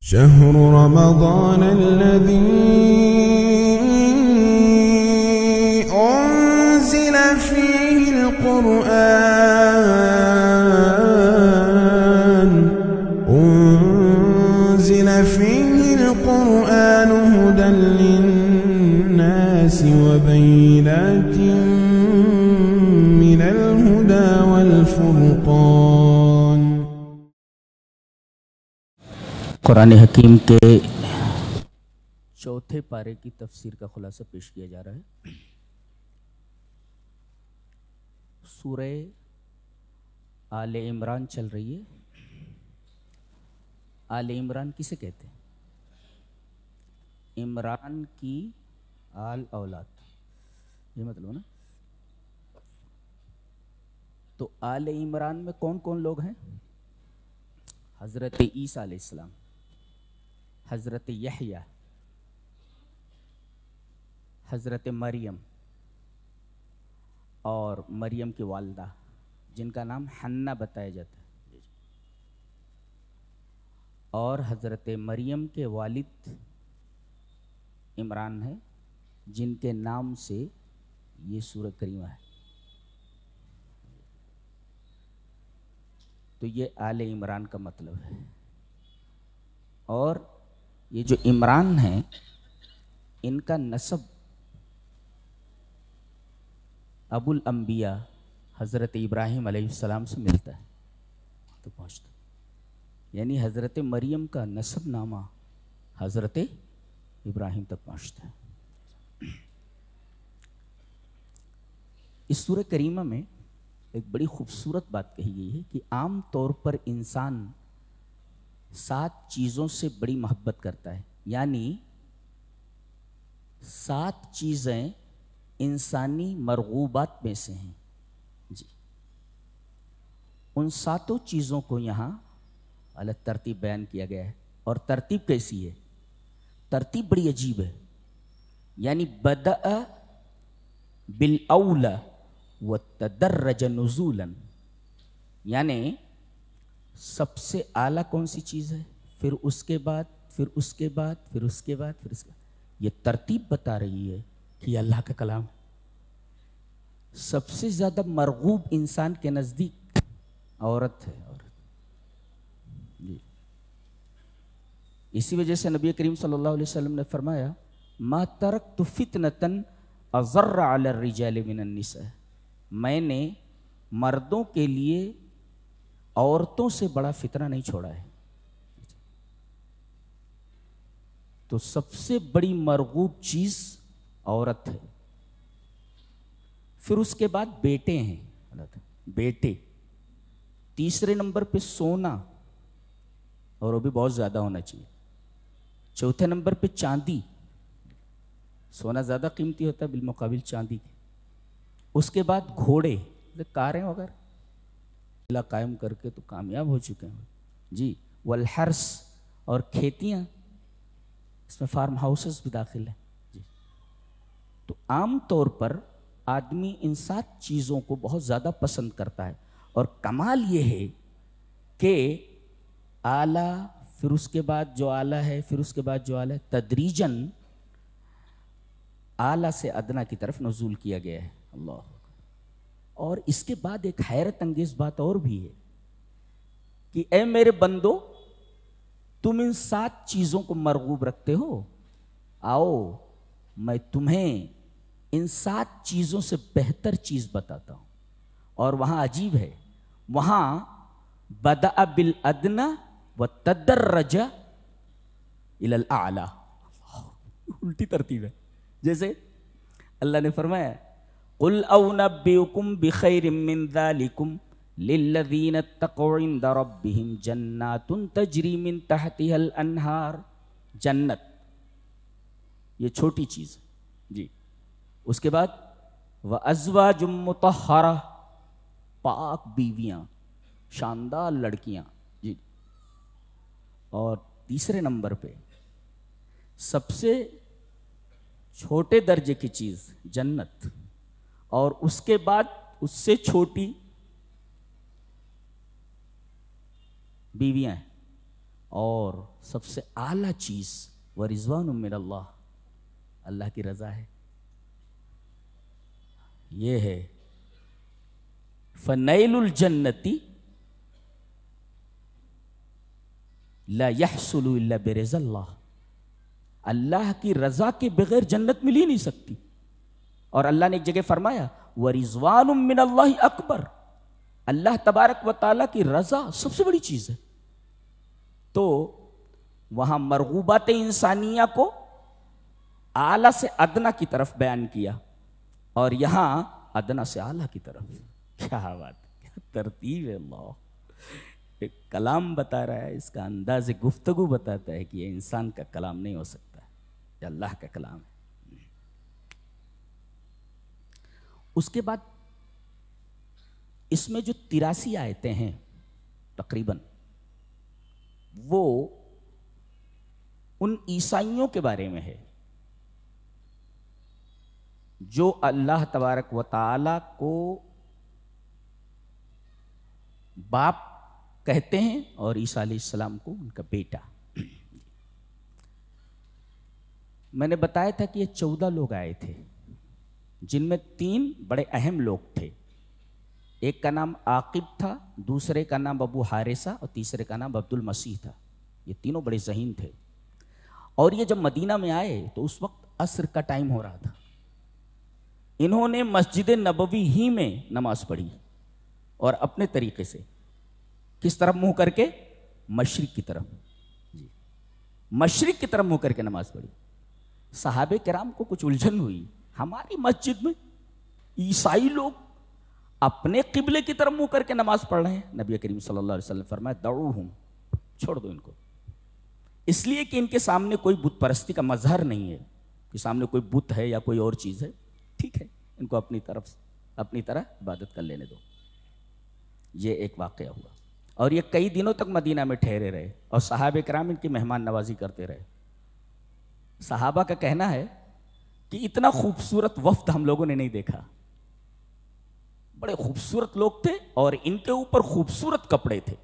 شهر رمضان الذي أنزل فيه القرآن هدى للناس وبينات من الهدى والفرقان۔ قرآن حکیم کے چوتھے پارے کی تفسیر کا خلاصہ پیش کیا جا رہا ہے۔ سورہ آل عمران چل رہی ہے۔ آل عمران کسے کہتے ہیں؟ عمران کی آل اولاد، یہ مطلب نا۔ تو آل عمران میں کون کون لوگ ہیں؟ حضرت عیسیٰ علیہ السلام، حضرت یحییٰ، حضرت مریم اور مریم کی والدہ جن کا نام حنہ بتایا جاتا ہے، اور حضرت مریم کے والد عمران ہے جن کے نام سے یہ سورہ کریمہ ہے۔ تو یہ آل عمران کا مطلب ہے۔ اور یہ جو عمران ہیں ان کا نسب ابو الانبیاء حضرت ابراہیم علیہ السلام سے ملتا ہے، تو پہنچتا، یعنی حضرت مریم کا نسب نامہ حضرت ابراہیم تک پہنچتا ہے۔ اس سورہ کریمہ میں ایک بڑی خوبصورت بات کہی گئی ہے کہ عام طور پر انسان 7 چیزوں سے بڑی محبت کرتا ہے، یعنی 7 چیزیں انسانی مرغوبات میں سے ہیں جی۔ ان 7 چیزوں کو یہاں الگ ترتیب بیان کیا گیا ہے، اور ترتیب کیسی ہے؟ ترتیب بڑی عجیب ہے، یعنی بدأ بالاولی وتدرج نزولا، یعنی سب سے اعلیٰ کون سی چیز ہے، پھر اس کے بعد، پھر اس کے بعد، پھر اس کے بعد، پھر اس کے بعد۔ یہ ترتیب بتا رہی ہے کہ یہ اللہ کا کلام ہے۔ سب سے زیادہ مرغوب انسان کے نزدیک عورت ہے، عورت جی۔ اسی وجہ سے نبی کریم صلی اللہ علیہ وسلم نے فرمایا ما ترکت فتنة اضر علی الرجال من النساء، میں نے مردوں کے لیے عورتوں سے بڑا فتنہ نہیں چھوڑا ہے۔ تو سب سے بڑی مرغوب چیز عورت ہے، پھر اس کے بعد بیٹے ہیں، بیٹے، تیسرے نمبر پہ سونا، اور وہ بھی بہت زیادہ ہونا چاہیے، چوتھے نمبر پہ چاندی، سونا زیادہ قیمتی ہوتا ہے بالمقابل چاندی کے، اس کے بعد گھوڑے، کاریں وغیرہ اللہ قائم کر کے تو کامیاب ہو چکے ہیں جی، والحرس، اور کھیتیاں، اس میں فارم ہاؤسز بھی داخل ہیں جی۔ تو عام طور پر آدمی ان 7 چیزوں کو بہت زیادہ پسند کرتا ہے، اور کمال یہ ہے کہ اعلیٰ، پھر اس کے بعد جو اعلیٰ ہے، پھر اس کے بعد جو اعلیٰ ہے، تدریجاً اعلیٰ سے ادنا کی طرف نزول کیا گیا ہے۔ اللہ، اور اس کے بعد ایک حیرت انگیز بات اور بھی ہے کہ اے میرے بندو، تم ان 7 چیزوں کو مرغوب رکھتے ہو، آؤ میں تمہیں ان 7 چیزوں سے بہتر چیز بتاتا ہوں۔ اور وہاں عجیب ہے، وہاں بدأ بالادنی وتدرج الی الاعلی، الٹی ترتیب ہے۔ جیسے اللہ نے فرمایا قل اونبئکم بخیر من ذالکم للذین اتقوا عند ربہم جنات تجری من تحتها الانہار، جنت یہ چھوٹی چیز جی۔ اس کے بعد وازواج مطہرہ، پاک بیویاں، شاندار لڑکیاں جی۔ اور تیسرے نمبر پہ سب سے چھوٹے درجے کی چیز جنت، اور اس کے بعد اس سے چھوٹی بیویاں ہیں، اور سب سے اعلیٰ چیز ورضوان من اللہ، اللہ کی رضا ہے. یہ ہے فنیل الجنتی لا یحصل الا برضا اللہ. اللہ کی رضا کے بغیر جنت مل ہی نہیں سکتی. اور اللہ نے ایک جگہ فرمایا وَرِضْوَانٌ مِّنَ اللَّهِ اکبر، اللہ تبارک و تعالیٰ کی رضا سب سے بڑی چیز ہے. تو وہاں مرغوبات انسانیہ کو اعلیٰ سے ادنا کی طرف بیان کیا، اور یہاں ادنا سے اعلیٰ کی طرف. کیا بات، کیا ترتیب ہے. اللہ ایک کلام بتا رہا ہے، اس کا انداز گفتگو بتاتا ہے کہ یہ انسان کا کلام نہیں ہو سکتا، یہ اللہ کا کلام ہے. اس کے بعد اس میں جو 83 آیتیں ہیں تقریباً، وہ ان عیسائیوں کے بارے میں ہے جو اللہ تبارک و تعالی کو باپ کہتے ہیں اور عیسیٰ علیہ السلام کو ان کا بیٹا. میں نے بتایا تھا کہ یہ 14 لوگ آئے تھے، جن میں 3 بڑے اہم لوگ تھے. ایک کا نام عاقب تھا، دوسرے کا نام ابو حارثہ، اور تیسرے کا نام عبد المسیح تھا. یہ تینوں بڑے ذہین تھے. اور یہ جب مدینہ میں آئے تو اس وقت عصر کا ٹائم ہو رہا تھا. انہوں نے مسجد نبوی ہی میں نماز پڑھی، اور اپنے طریقے سے کس طرف منہ کر کے؟ مشرق کی طرف. جی، مشرق کی طرف منہ کر کے نماز پڑھی. صحابہ کرام کو کچھ الجھن ہوئی، ہماری مسجد میں عیسائی لوگ اپنے قبلے کی طرف منہ کر کے نماز پڑھ رہے ہیں. نبی کریم صلی اللہ علیہ وسلم فرمایا دعوہم، چھوڑ دو ان کو. اس لیے کہ ان کے سامنے کوئی بت پرستی کا مظہر نہیں ہے، کہ سامنے کوئی بت ہے یا کوئی اور چیز ہے. ٹھیک ہے، ان کو اپنی طرح عبادت کر لینے دو. یہ ایک واقعہ ہوا، اور یہ کئی دنوں تک مدینہ میں ٹھہرے رہے، اور صحابہ کرام ان کی مہمان نوازی کرتے رہے. صحابہ کا کہنا ہے کہ اتنا خوبصورت وفد ہم لوگوں نے نہیں دیکھا. بڑے خوبصورت لوگ تھے، اور ان کے اوپر خوبصورت کپڑے تھے.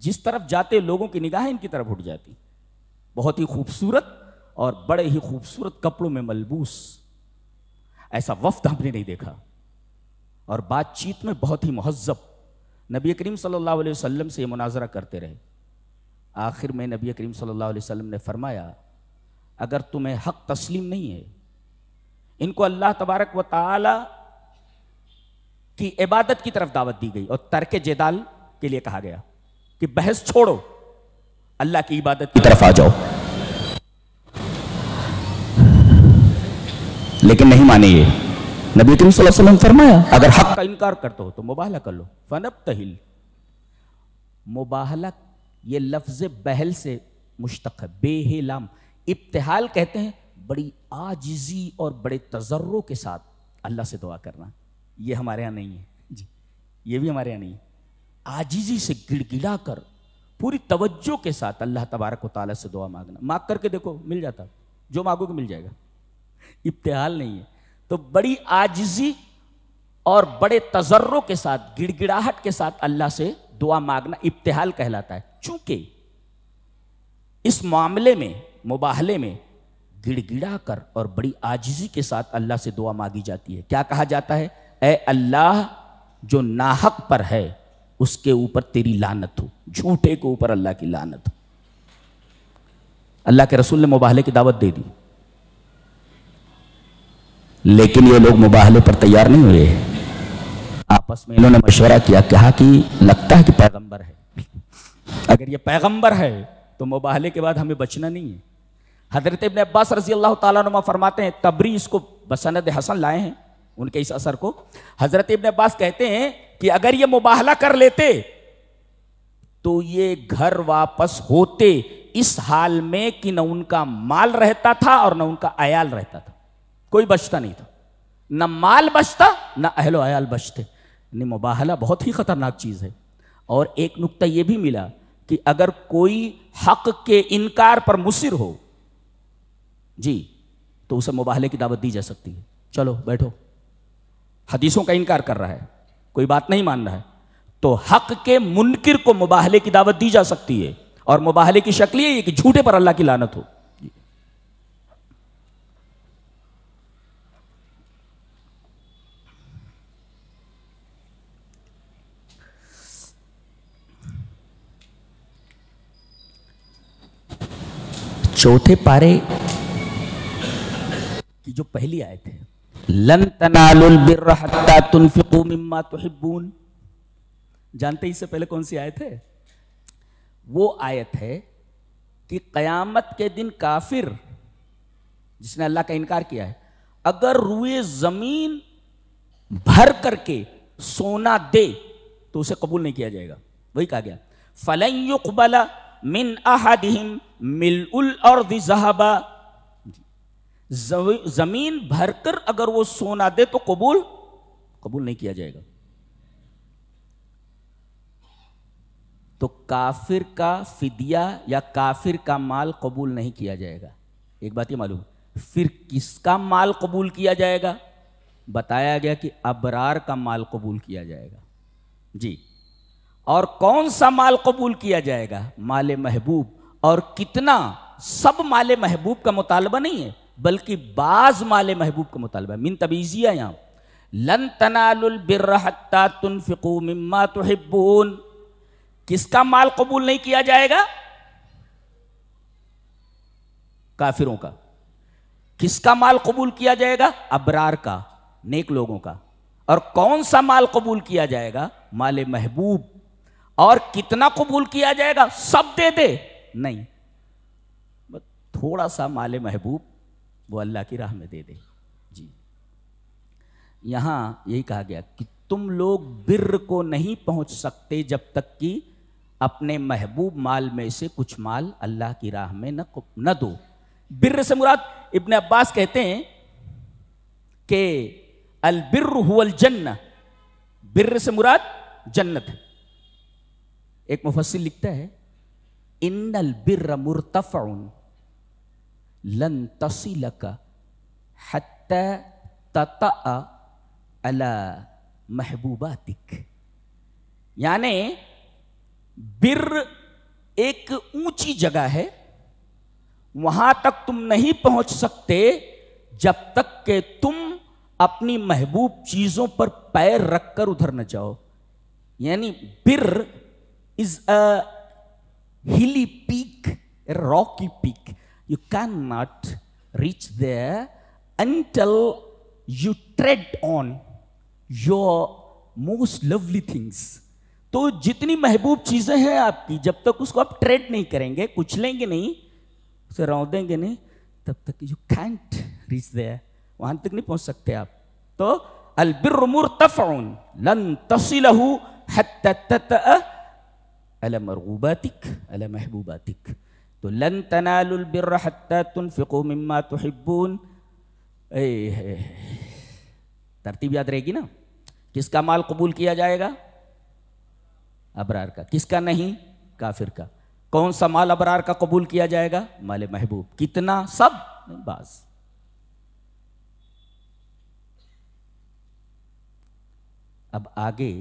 جس طرف جاتے لوگوں کی نگاہیں ان کی طرف اٹھ جاتی. بہت ہی خوبصورت اور بڑے ہی خوبصورت کپڑوں میں ملبوس ایسا وفد ہم نے نہیں دیکھا. اور بات چیت میں بہت ہی مہذب. نبی کریم صلی اللہ علیہ وسلم سے یہ مناظرہ کرتے رہے. آخر میں نبی کریم صلی اللہ علیہ وسلم نے فرمایا اگر تمہیں حق تسلیم نہیں ہے، ان کو اللہ تبارک و تعالی کی عبادت کی طرف دعوت دی گئی، اور ترک جدال کے لیے کہا گیا کہ بحث چھوڑو، اللہ کی عبادت کی طرف آ جاؤ. لیکن نہیں مانے. یہ نبی کریم صلی اللہ علیہ وسلم فرمایا اگر حق کا انکار کرتے ہو تو مباہلہ کر لو. فنبتہل، مباہلہ یہ لفظ بہل سے مشتق ہے. بے لام ابتحال کہتے ہیں بڑی عاجزی اور بڑے تضرع کے ساتھ اللہ سے دعا کرنا. یہ ہمارے ہاں نہیں ہے جی، یہ بھی ہمارے ہاں نہیں ہے. عاجزی سے گڑ گڑا کر پوری توجہ کے ساتھ اللہ تبارک و تعالیٰ سے دعا مانگنا. مانگ کر کے دیکھو مل جاتا، جو مانگو گے مل جائے گا. ابتحال نہیں ہے. تو بڑی عاجزی اور بڑے تضرع کے ساتھ، گڑ گڑاہٹ کے ساتھ اللہ سے دعا مانگنا ابتحال کہلاتا ہے. چونکہ اس معاملے میں، مباہلے میں گڑ گڑا کر اور بڑی عاجزی کے ساتھ اللہ سے دعا مانگی جاتی ہے. کیا کہا جاتا ہے؟ اے اللہ جو ناحق پر ہے اس کے اوپر تیری لعنت ہو، جھوٹے کے اوپر اللہ کی لعنت ہو. اللہ کے رسول نے مباہلے کی دعوت دے دی، لیکن یہ لوگ مباہلے پر تیار نہیں ہوئے. آپس میں انہوں نے مشورہ کیا، کہا کہ لگتا ہے کہ پیغمبر ہے، اگر یہ پیغمبر ہے تو مباہلے کے بعد ہمیں بچنا نہیں ہے. حضرت ابن عباس رضی اللہ تعالیٰ عنہ فرماتے ہیں، تبری اس کو بسند حسن لائے ہیں ان کے اس اثر کو. حضرت ابن عباس کہتے ہیں کہ اگر یہ مباہلہ کر لیتے تو یہ گھر واپس ہوتے اس حال میں کہ نہ ان کا مال رہتا تھا اور نہ ان کا عیال رہتا تھا. کوئی بچتا نہیں تھا، نہ مال بچتا نہ اہل و عیال بچتے. مباہلہ بہت ہی خطرناک چیز ہے. اور ایک نکتہ یہ بھی ملا کہ اگر کوئی حق کے انکار پر مصر ہو جی تو اسے مباہلے کی دعوت دی جا سکتی ہے. چلو بیٹھو، حدیثوں کا انکار کر رہا ہے، کوئی بات نہیں مان رہا ہے، تو حق کے منکر کو مباہلے کی دعوت دی جا سکتی ہے. اور مباہلے کی شکل یہ ہے کہ جھوٹے پر اللہ کی لعنت ہو. چوتھے پارے کی جو پہلی آیت ہے لن تنالوا البر حتى تنفقوا مما تحبون، جانتے ہیں اس سے پہلے کون سی آیت ہے؟ وہ آیت ہے کہ قیامت کے دن کافر جس نے اللہ کا انکار کیا ہے اگر روئے زمین بھر کر کے سونا دے تو اسے قبول نہیں کیا جائے گا. وہی کہا گیا فَلَن يُقْبَلَ مِنْ أَحَدِهِمْ مِلْءُ الْأَرْضِ ذَهَبًا، زمین بھر کر اگر وہ سونا دے تو قبول نہیں کیا جائے گا. تو کافر کا فدیہ یا کافر کا مال قبول نہیں کیا جائے گا. ایک بات یہ معلوم، پھر کس کا مال قبول کیا جائے گا؟ بتایا گیا کہ ابرار کا مال قبول کیا جائے گا. جی، اور کون سا مال قبول کیا جائے گا؟ مال محبوب. اور کتنا؟ سب مال محبوب کا مطالبہ نہیں ہے بلکہ بعض مال محبوب کا مطالبہ ہے. من تبعیضیہ یہاں لن تنالوا البر حتى تنفقوا مما تحبون. کس کا مال قبول نہیں کیا جائے گا؟ کافروں کا. کس کا مال قبول کیا جائے گا؟ ابرار کا، نیک لوگوں کا. اور کون سا مال قبول کیا جائے گا؟ مال محبوب. اور کتنا قبول کیا جائے گا؟ سب دے دے نہیں، تھوڑا سا مال محبوب وہ اللہ کی راہ میں دے دے. جی، یہاں یہی کہا گیا کہ تم لوگ بر کو نہیں پہنچ سکتے جب تک کہ اپنے محبوب مال میں سے کچھ مال اللہ کی راہ میں نہ دو. بر سے مراد ابن عباس کہتے ہیں کہ البر هو الجنہ، بر سے مراد جنت ہے. ایک مفسر لکھتا ہے ان البر مرتفع لن تصلک حتی تطأ علی محبوباتک. یعنی بر ایک اونچی جگہ ہے، وہاں تک تم نہیں پہنچ سکتے جب تک کہ تم اپنی محبوب چیزوں پر پیر رکھ کر ادھر نہ جاؤ. یعنی بر از اے hilly peak, a rocky peak. You cannot reach there until you tread on your most lovely things. تو جتنی محبوب چیزیں ہیں آپ کی، جب تک اس کو آپ ٹریڈ نہیں کریں گے، کچلیں گے نہیں، اسے رودیں گے نہیں، تب تک you can't reach there. وہاں تک نہیں پہنچ سکتے آپ. تو البر مرتفع لن تصلہ حتی تطأ علی مرغوباتک علی محبوباتک. تو لن تنالوا البر حتی تنفقوا مما تحبون. ترتیب یاد رہے گی نا؟ کس کا مال قبول کیا جائے گا؟ ابرار کا. کس کا نہیں؟ کافر کا. کون سا مال ابرار کا قبول کیا جائے گا؟ مال محبوب. کتنا؟ سب نہیں، بعض. اب آگے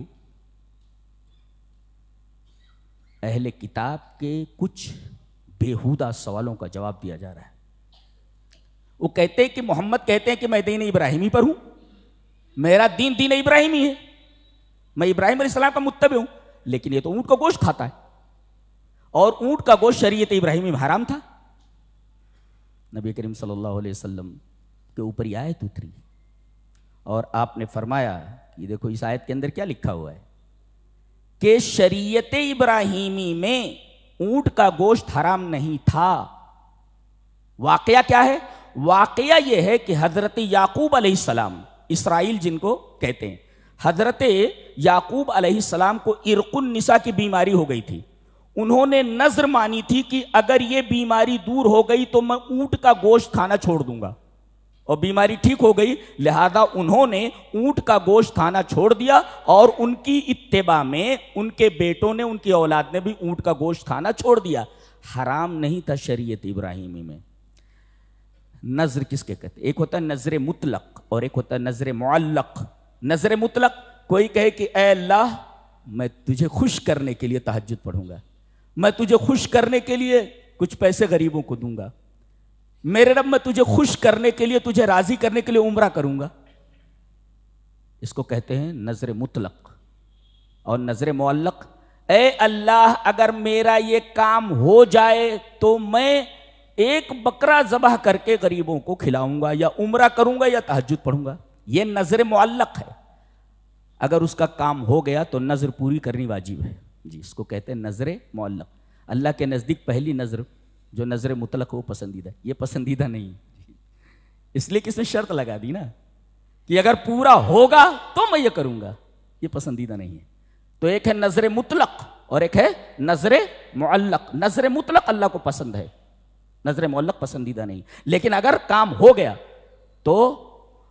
اہل کتاب کے کچھ بیہودہ سوالوں کا جواب دیا جا رہا ہے. وہ کہتے ہیں کہ محمد کہتے ہیں کہ میں دین ابراہیمی پر ہوں، میرا دین ابراہیمی ہے، میں ابراہیم علیہ السلام کا متبع ہوں، لیکن یہ تو اونٹ کا گوشت کھاتا ہے اور اونٹ کا گوشت شریعت ابراہیمی میں حرام تھا. نبی کریم صلی اللہ علیہ وسلم کے اوپر یہ آیت اتری اور آپ نے فرمایا کہ دیکھو اس آیت کے اندر کیا لکھا ہوا ہے کہ شریعت ابراہیمی میں اونٹ کا گوشت حرام نہیں تھا. واقعہ کیا ہے؟ واقعہ یہ ہے کہ حضرت یعقوب علیہ السلام، اسرائیل جن کو کہتے ہیں، حضرت یعقوب علیہ السلام کو عرق النساء کی بیماری ہو گئی تھی. انہوں نے نذر مانی تھی کہ اگر یہ بیماری دور ہو گئی تو میں اونٹ کا گوشت کھانا چھوڑ دوں گا، اور بیماری ٹھیک ہو گئی، لہذا انہوں نے اونٹ کا گوشت کھانا چھوڑ دیا اور ان کی اتباع میں ان کے بیٹوں نے، ان کی اولاد نے بھی اونٹ کا گوشت کھانا چھوڑ دیا. حرام نہیں تھا شریعت ابراہیمی میں. نذر کس کے کہتے؟ ایک ہوتا ہے نذر مطلق اور ایک ہوتا ہے نذر معلق. نذر مطلق کوئی کہے کہ اے اللہ میں تجھے خوش کرنے کے لیے تہجد پڑھوں گا، میں تجھے خوش کرنے کے لیے کچھ پیسے غریبوں کو دوں گا، میرے رب میں تجھے خوش کرنے کے لیے، تجھے راضی کرنے کے لیے عمرہ کروں گا. اس کو کہتے ہیں نظر مطلق. اور نظر معلق، اے اللہ اگر میرا یہ کام ہو جائے تو میں ایک بکرا ذبح کر کے غریبوں کو کھلاؤں گا، یا عمرہ کروں گا، یا تہجد پڑھوں گا. یہ نظر معلق ہے. اگر اس کا کام ہو گیا تو نظر پوری کرنی واجب ہے. جی اس کو کہتے ہیں نظر معلق. اللہ کے نزدیک پہلی نظر جو نظر مطلق ہو پسندیدہ، یہ پسندیدہ نہیں، اس لیے کس نے شرط لگا دی نا کہ اگر پورا ہوگا تو میں یہ کروں گا. یہ پسندیدہ نہیں ہے. تو ایک ہے نظر مطلق اور ایک ہے نظر معلق. نظر مطلق اللہ کو پسند ہے، نظر معلق پسندیدہ نہیں. لیکن اگر کام ہو گیا تو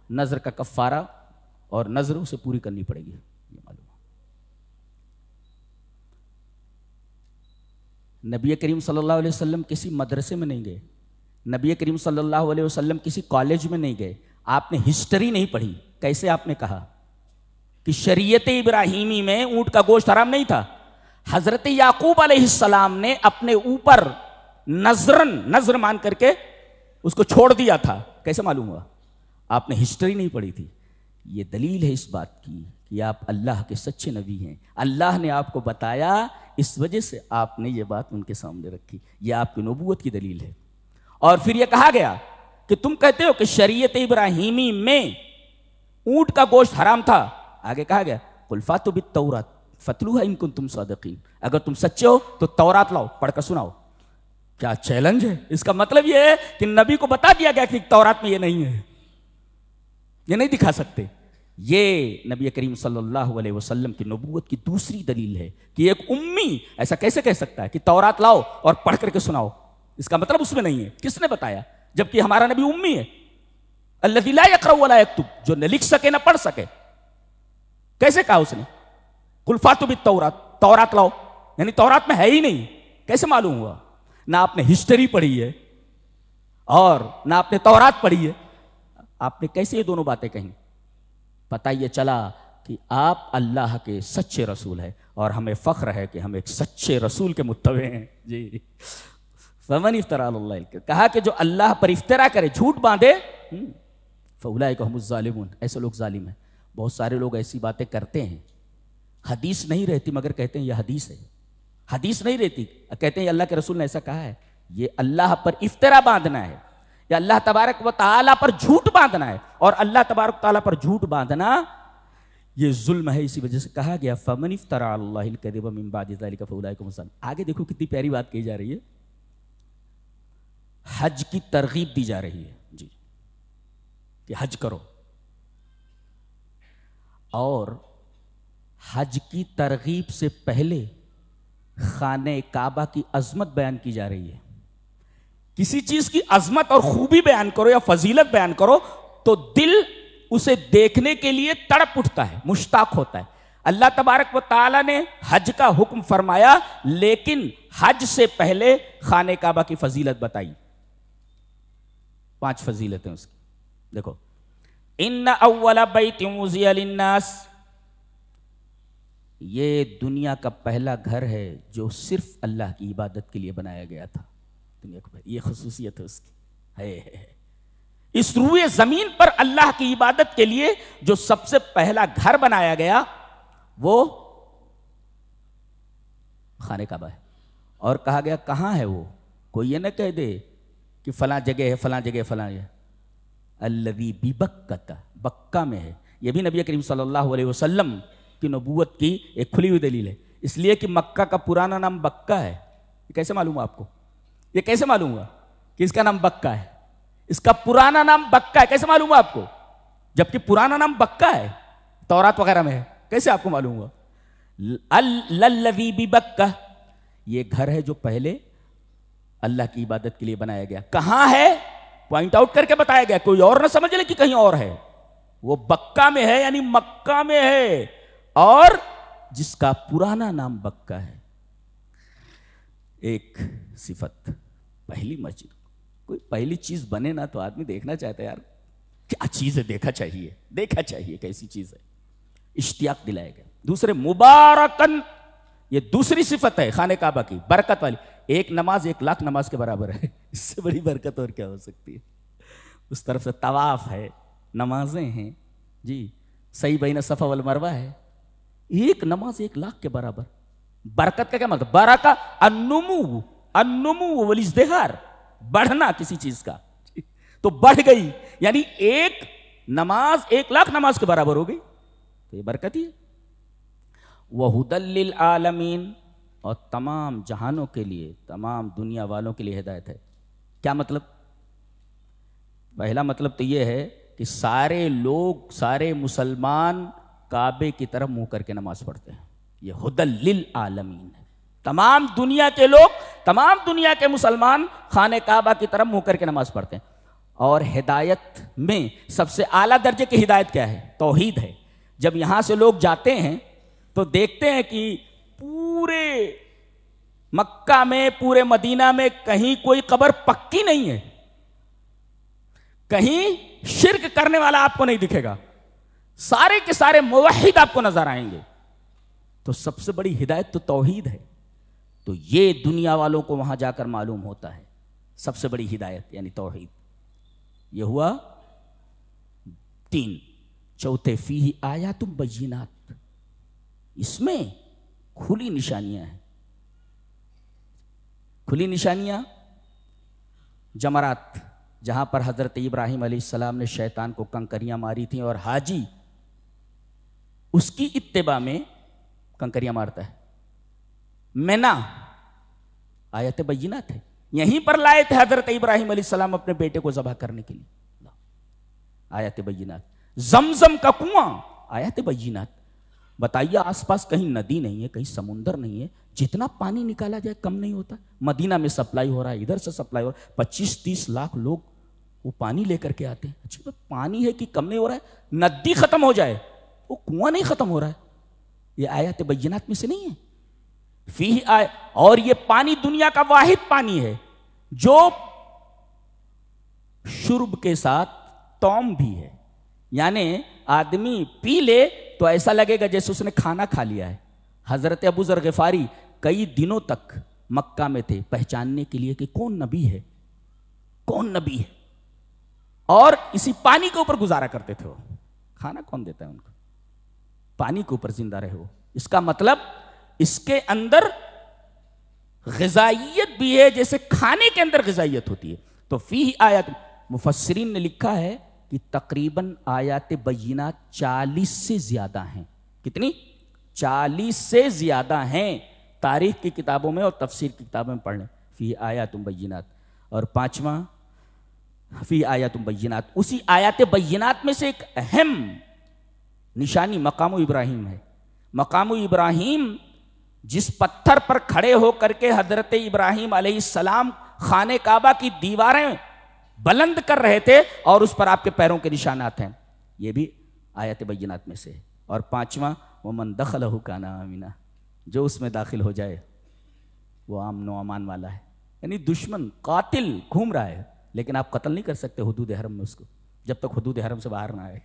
نظر کا کفارہ اور نظر اسے پوری کرنی پڑے گی. یہ معلوم. نبی کریم صلی اللہ علیہ وسلم کسی مدرسے میں نہیں گئے، نبی کریم صلی اللہ علیہ وسلم کسی کالج میں نہیں گئے. آپ نے ہسٹری نہیں پڑھی. کیسے آپ نے کہا کہ شریعت ابراہیمی میں اونٹ کا گوشت حرام نہیں تھا؟ حضرت یعقوب علیہ السلام نے اپنے اوپر نظر مان کر کے اس کو چھوڑ دیا تھا. کیسے معلوم ہوا؟ آپ نے ہسٹری نہیں پڑھی تھی. یہ دلیل ہے اس بات کی کہ آپ اللہ کے سچے نبی ہیں. اللہ نے آپ کو بتایا، اس وجہ سے آپ نے یہ بات ان کے سامنے رکھی. یہ آپ کی نبوت کی دلیل ہے. اور پھر یہ کہا گیا کہ تم کہتے ہو کہ شریعت ابراہیمی میں اونٹ کا گوشت حرام تھا. آگے کہا گیا قل فاتوا بالتوراۃ فاتلوها ان کنتم صادقین. اگر تم سچے ہو تو تورات لاؤ، پڑھ کر سناؤ. کیا چیلنج ہے! اس کا مطلب یہ ہے کہ نبی کو بتا دیا گیا کہ تورات میں یہ نہیں ہے، یہ نہیں دکھا سکتے. یہ نبی کریم صلی اللہ علیہ وسلم کی نبوت کی دوسری دلیل ہے کہ ایک امی ایسا کیسے کہہ سکتا ہے کہ تورات لاؤ اور پڑھ کر کے سناؤ. اس کا مطلب اس میں نہیں ہے. کس نے بتایا؟ جبکہ ہمارا نبی امی ہے. الذی لا یقرأ ولا یکتب، جو نہ لکھ سکے نہ پڑھ سکے. کیسے کہا اس نے قل فاتوا بالتوراۃ، تورات لاؤ؟ یعنی تورات میں ہے ہی نہیں. کیسے معلوم ہوا؟ نہ آپ نے ہسٹری پڑھی ہے اور نہ آپ نے تورات پڑھی ہے. آپ نے کیسے یہ دونوں باتیں کہیں؟ پتہ یہ چلا کہ آپ اللہ کے سچے رسول ہیں اور ہمیں فخر ہے کہ ہم ایک سچے رسول کے متبع ہیں. جی فمن افترا علی اللہ، کہا کہ جو اللہ پر افترا کرے، جھوٹ باندھے، فاولئک هم الظالمون، ایسے لوگ ظالم ہیں. بہت سارے لوگ ایسی باتیں کرتے ہیں، حدیث نہیں رہتی مگر کہتے ہیں یہ حدیث ہے. حدیث نہیں رہتی، کہتے ہیں اللہ کے رسول نے ایسا کہا ہے. یہ اللہ پر افترا باندھنا ہے، یا اللہ تبارک و تعالیٰ پر جھوٹ باندھنا ہے. اور اللہ تبارک و تعالیٰ پر جھوٹ باندھنا یہ ظلم ہے. اسی وجہ سے کہا گیا فمن افترا علی اللہ الکذب من بعد ذلک فاولئک هم الظالمون. آگے دیکھو کتنی پیاری بات کہی جا رہی ہے. حج کی ترغیب دی جا رہی ہے جی کہ حج کرو. اور حج کی ترغیب سے پہلے خانہ کعبہ کی عظمت بیان کی جا رہی ہے. کسی چیز کی عظمت اور خوبی بیان کرو یا فضیلت بیان کرو تو دل اسے دیکھنے کے لیے تڑپ اٹھتا ہے، مشتاق ہوتا ہے. اللہ تبارک و تعالیٰ نے حج کا حکم فرمایا، لیکن حج سے پہلے خانہ کعبہ کی فضیلت بتائی. 5 فضیلتیں اس کی. دیکھو، ان اول بیت وضع للناس، یہ دنیا کا پہلا گھر ہے جو صرف اللہ کی عبادت کے لیے بنایا گیا تھا. یہ خصوصیت ہے اس کی. ہے اس روئے زمین پر اللہ کی عبادت کے لیے جو سب سے پہلا گھر بنایا گیا وہ خانہ کعبہ ہے. اور کہا گیا کہاں ہے وہ؟ کوئی یہ نہ کہہ دے کہ فلاں جگہ ہے، فلاں جگہ، فلاں جگہ. الذی ببکۃ، بکہ میں ہے. یہ بھی نبی کریم صلی اللہ علیہ وسلم کی نبوت کی ایک کھلی ہوئی دلیل ہے. اس لیے کہ مکہ کا پرانا نام بکہ ہے. یہ کیسے معلوم آپ کو؟ یہ کیسے معلوم ہوا کہ اس کا نام بکہ ہے؟ اس کا پرانا نام بکہ ہے. کیسے معلوم ہوا آپ کو جبکہ پرانا نام بکہ ہے، تورات وغیرہ میں ہے؟ کیسے آپ کو معلوم ہوا؟ الذی ببکہ، یہ گھر ہے جو پہلے اللہ کی عبادت کے لیے بنایا گیا. کہاں ہے؟ پوائنٹ آؤٹ کر کے بتایا گیا. کوئی اور نہ سمجھ لے کہ کہیں اور ہے. وہ بکہ میں ہے، یعنی مکہ میں ہے، اور جس کا پرانا نام بکہ ہے. ایک صفت، پہلی مسجد. کوئی پہلی چیز بنے نا تو آدمی دیکھنا چاہتا ہے، یار کیا چیز ہے، دیکھا چاہیے کیسی چیز ہے، اشتیاق دلائے گا. دوسرے مبارکن یہ دوسری صفت ہے خانہ کعبہ کی برکت والی. ایک نماز 1,00,000 نماز کے برابر ہے. اس سے بڑی برکت اور کیا ہو سکتی ہے. اس طرف سے طواف ہے, نمازیں ہیں جی, صحیح بین صفا والمروہ ہے. ایک نماز 1,00,000 کے برابر. برکت کا کیا مطلب؟ برکہ النمو والازدہار, بڑھنا کسی چیز کا. تو بڑھ گئی یعنی ایک نماز 1,00,000 نماز کے برابر ہو گئی, تو یہ برکت ہی ہے. وَهُدًى لِّلْعَالَمِينَ, اور تمام جہانوں کے لیے, تمام دنیا والوں کے لیے ہدایت ہے. کیا مطلب؟ پہلا مطلب تو یہ ہے کہ سارے لوگ, سارے مسلمان کعبے کی طرف منہ کر کے نماز پڑھتے ہیں. یہ ہدی للعالمین ہے. تمام دنیا کے لوگ, تمام دنیا کے مسلمان خانہ کعبہ کی طرف منہ کر کے نماز پڑھتے ہیں. اور ہدایت میں سب سے اعلیٰ درجے کی ہدایت کیا ہے؟ توحید ہے. جب یہاں سے لوگ جاتے ہیں تو دیکھتے ہیں کہ پورے مکہ میں, پورے مدینہ میں کہیں کوئی قبر پکی نہیں ہے, کہیں شرک کرنے والا آپ کو نہیں دکھے گا, سارے کے سارے موحد آپ کو نظر آئیں گے. تو سب سے بڑی ہدایت تو توحید ہے. تو یہ دنیا والوں کو وہاں جا کر معلوم ہوتا ہے, سب سے بڑی ہدایت یعنی توحید. یہ ہوا 3. چوتھے فیہ آیات بینات, اس میں کھلی نشانیاں ہیں. کھلی نشانیاں جمرات, جہاں پر حضرت ابراہیم علیہ السلام نے شیطان کو کنکریاں ماری تھیں اور حاجی اس کی اتباع میں کنکریاں مارتا ہے. مینا آیت بینات ہے, یہیں پر لائے تھے حضرت ابراہیم علیہ السلام اپنے بیٹے کو ذبح کرنے کے لیے. آیت بینات. زمزم کا کنواں آیت بینات. بتائیے آس پاس کہیں ندی نہیں ہے, کہیں سمندر نہیں ہے, جتنا پانی نکالا جائے کم نہیں ہوتا. مدینہ میں سپلائی ہو رہا ہے, ادھر سے سپلائی ہو رہا ہے, 25-30 لاکھ لوگ وہ پانی لے کر کے آتے ہیں. اچھا پانی ہے کہ کم نہیں ہو رہا ہے, ندی ختم ہو جائے وہ کنواں نہیں ختم ہو رہا ہے. یہ آیات بینات میں سے نہیں ہے. فیہ آیات, اور یہ پانی دنیا کا واحد پانی ہے جو شرب کے ساتھ طعم بھی ہے. یعنی آدمی پی لے تو ایسا لگے گا جیسے اس نے کھانا کھا لیا ہے. حضرت ابو ذر غفاری کئی دنوں تک مکہ میں تھے پہچاننے کے لیے کہ کون نبی ہے, کون نبی ہے, اور اسی پانی کے اوپر گزارا کرتے تھے. وہ کھانا کون دیتا ہے ان کو؟ پانی کے اوپر زندہ رہے ہو. اس کا مطلب اس کے اندر غذائیت بھی ہے جیسے کھانے کے اندر غذائیت ہوتی ہے. تو فیہ آیات, مفسرین نے لکھا ہے کہ تقریباً آیات بینات 40 سے زیادہ ہیں. کتنی؟ 40 سے زیادہ ہیں. تاریخ کی کتابوں میں اور تفسیر کی کتابوں میں پڑھ لیں. فیہ آیات بینات. اور 5واں فیہ آیات بینات, اسی آیات بینات میں سے ایک اہم نشانی مقام ابراہیم ہے. مقام ابراہیم جس پتھر پر کھڑے ہو کر کے حضرت ابراہیم علیہ السلام خانہ کعبہ کی دیواریں بلند کر رہے تھے, اور اس پر آپ کے پیروں کے نشانات ہیں, یہ بھی آیات بینات میں سے ہے. اور 5واں وَمَنْ دَخَلَهُ كَانَ آمِنًا, جو اس میں داخل ہو جائے وہ امن و امان والا ہے. یعنی دشمن قاتل گھوم رہا ہے لیکن آپ قتل نہیں کر سکتے حدود حرم میں اس کو, جب تک حدود حرم سے باہر نہ آئے.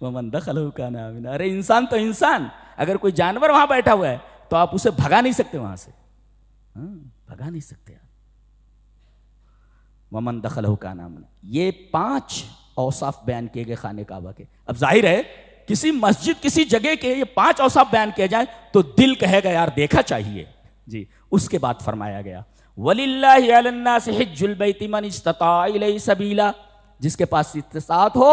وَمَنْ دَخَلَهُ كَانَ آمِنًا. ارے انسان تو انسان, اگر کوئی جانور وہاں بیٹھا ہوا ہے تو آپ اسے بھگا نہیں سکتے وہاں سے, بھگا نہیں سکتے آپ. وَمَنْ دَخَلَهُ كَانَ آمِنًا. یہ 5 اوصاف بیان کیے گئے خانہ کعبہ کے. اب ظاہر ہے کسی مسجد, کسی جگہ کے یہ 5 اوصاف بیان کیے جائیں تو دل کہے گا یار دیکھا چاہیے جی. اس کے بعد فرمایا گیا وَلِلَّهِ عَلَى النَّاسِ حِجُّ الْبَيْتِ مَنِ اسْتَطَاعَ إِلَيْهِ سَبِيلًا. جس کے پاس استطاعت ہو,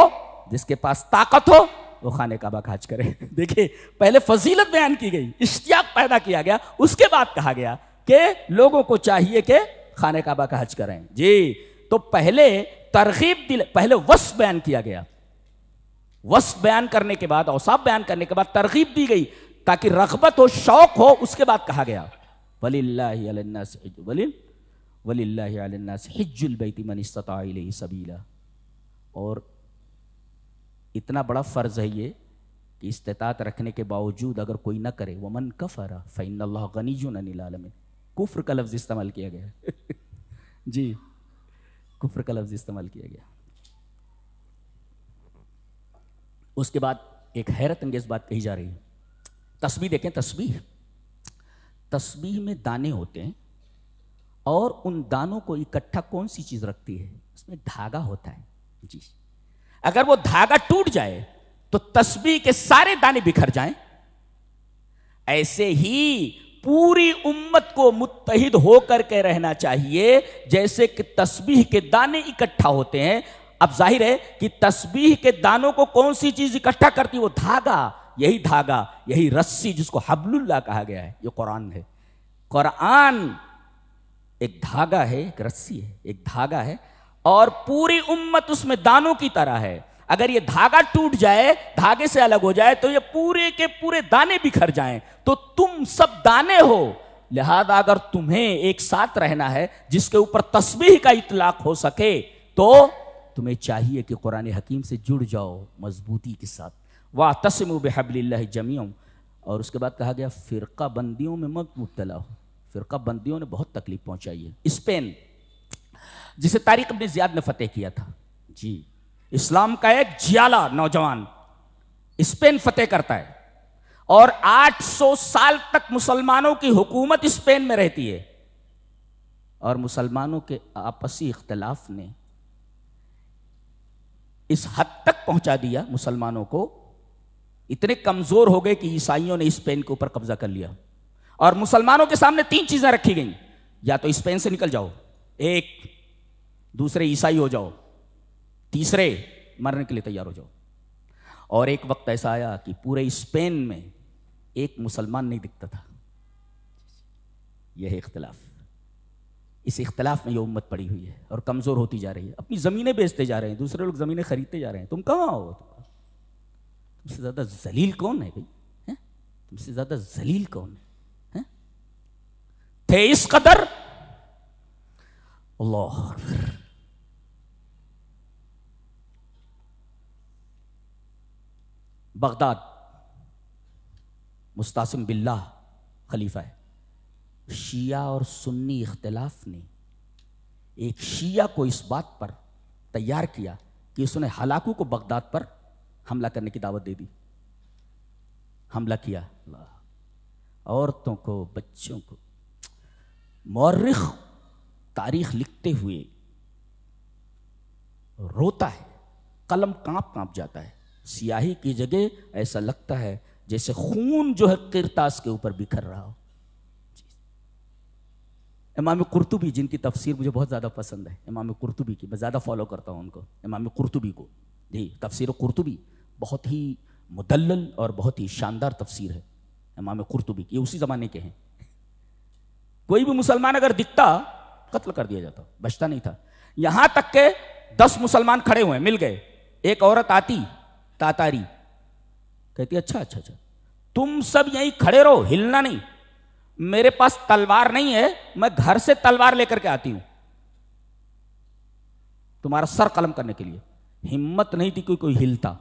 جس کے پاس طاقت ہو, وہ خانہ کعبہ کا حج کرے. دیکھیں پہلے فضیلت بیان کی گئی, اشتیاق پیدا کیا گیا, اس کے بعد کہا گیا کہ لوگوں کو چاہیے کہ خانہ کعبہ کا حج کریں جی. تو پہلے ترغیب پہلے وصف بیان کیا گیا, وصف بیان کرنے کے بعد, اوصاف بیان کرنے کے بعد ترغیب دی گئی تاکہ رغبت ہو, شوق ہو. اس کے بعد کہا گیا وَلِلَّهِ عَلَى النَّاسِ حِجُّ الْبَيْتِ مَنِ اسْتَطَاعَ إِلَيْهِ سَبِيلًا. اور اتنا بڑا فرض ہے یہ کہ استطاعت رکھنے کے باوجود اگر کوئی نہ کرے, وَمَنْ كَفَرَ فَإِنَّ اللَّهَ غَنِيٌّ عَنِ الْعَالَمِينَ. کفر کا لفظ استعمال کیا گیا جی, کفر کا لفظ استعمال کیا گیا. اس کے بعد ایک حیرت انگیز بات کہی جا رہی ہے. تسبیح دیکھیں, تسبیح تسبیح میں دانے ہوتے ہیں اور ان دانوں کو اکٹھا کون سی چیز رکھتی ہے؟ اس میں دھاگا ہوتا ہے جی. اگر وہ دھاگا ٹوٹ جائے تو تسبیح کے سارے دانے بکھر جائیں. ایسے ہی پوری امت کو متحد ہو کر کے رہنا چاہیے جیسے کہ تسبیح کے دانے اکٹھا ہوتے ہیں. اب ظاہر ہے کہ تسبیح کے دانوں کو کون سی چیز اکٹھا کرتی؟ وہ دھاگا. یہی دھاگا، یہی رسی جس کو حبل اللہ کہا گیا ہے، یہ قرآن ہے. قرآن ایک دھاگا ہے، ایک رسی ہے، ایک دھاگا ہے، اور پوری امت اس میں دانوں کی طرح ہے. اگر یہ دھاگا ٹوٹ جائے، دھاگے سے الگ ہو جائے تو یہ پورے کے پورے دانے بکھر جائیں. تو تم سب دانے ہو، لہذا اگر تمہیں ایک ساتھ رہنا ہے جس کے اوپر تسبیح کا اطلاق ہو سکے تو تمہیں چاہیے کہ قرآن حکیم سے جڑ جاؤ مضبوطی کے ساتھ. وَاعْتَصِمُوا بِحَبْلِ اللَّهِ جَمِيعًا. اور اس کے بعد کہا گیا فرقہ بندیوں میں مت مبتلا ہو. فرقہ بندیوں نے بہت تکلیف پہنچائی ہے. اسپین جسے طارق ابن زیاد نے فتح کیا تھا جی، اسلام کا ایک جیالا نوجوان اسپین فتح کرتا ہے اور 800 سال تک مسلمانوں کی حکومت اسپین میں رہتی ہے. اور مسلمانوں کے آپسی اختلاف نے اس حد تک پہنچا دیا مسلمانوں کو، اتنے کمزور ہو گئے کہ عیسائیوں نے اسپین کے اوپر قبضہ کر لیا. اور مسلمانوں کے سامنے 3 چیزیں رکھی گئیں، یا تو اسپین سے نکل جاؤ، ایک دوسرے عیسائی ہو جاؤ، تیسرے مرنے کے لیے تیار ہو جاؤ. اور ایک وقت ایسا آیا کہ پورے اسپین میں ایک مسلمان نہیں دکھتا تھا. یہ ہے اختلاف. اس اختلاف میں یہ امت پڑی ہوئی ہے اور کمزور ہوتی جا رہی ہے. اپنی زمینیں بیچتے جا رہے ہیں، دوسرے لوگ زمینیں خریدتے جا رہے ہیں. تم کہاں ہو؟ تم سے زیادہ ذلیل کون ہے بھائی؟ تم سے زیادہ ذلیل کون ہے؟ تھے اس قدر اللہ اکبر. بغداد مستعصم باللہ خلیفہ ہے. شیعہ اور سنی اختلاف نے ایک شیعہ کو اس بات پر تیار کیا کہ اس نے ہلاکو کو بغداد پر حملہ کرنے کی دعوت دے دی. حملہ کیا. عورتوں کو، بچوں کو. مورخ تاریخ لکھتے ہوئے روتا ہے، قلم کانپ جاتا ہے. سیاہی کی جگہ ایسا لگتا ہے جیسے خون جو ہے قرطاس کے اوپر بکھر رہا ہو. امام قرطبی جن کی تفسیر مجھے بہت زیادہ پسند ہے، امام قرطبی کی میں زیادہ فالو کرتا ہوں ان کو، امام قرطبی کو جی. تفسیر قرطبی بہت ہی مدلل اور بہت ہی شاندار تفسیر ہے امام قرطبی کی. یہ اسی زمانے کے ہیں. کوئی بھی مسلمان اگر دکھتا قتل کر دیا جاتا، بچتا نہیں تھا. یہاں تک کہ 10 مسلمان کھڑے ہوئے مل گئے، ایک عورت آتی تاتاری، کہتی اچھا تم سب یہیں کھڑے رہو، ہلنا نہیں. میرے پاس تلوار نہیں ہے، میں گھر سے تلوار لے کر کے آتی ہوں تمہارا سر قلم کرنے کے لیے. ہمت نہیں تھی کوئی ہلتا.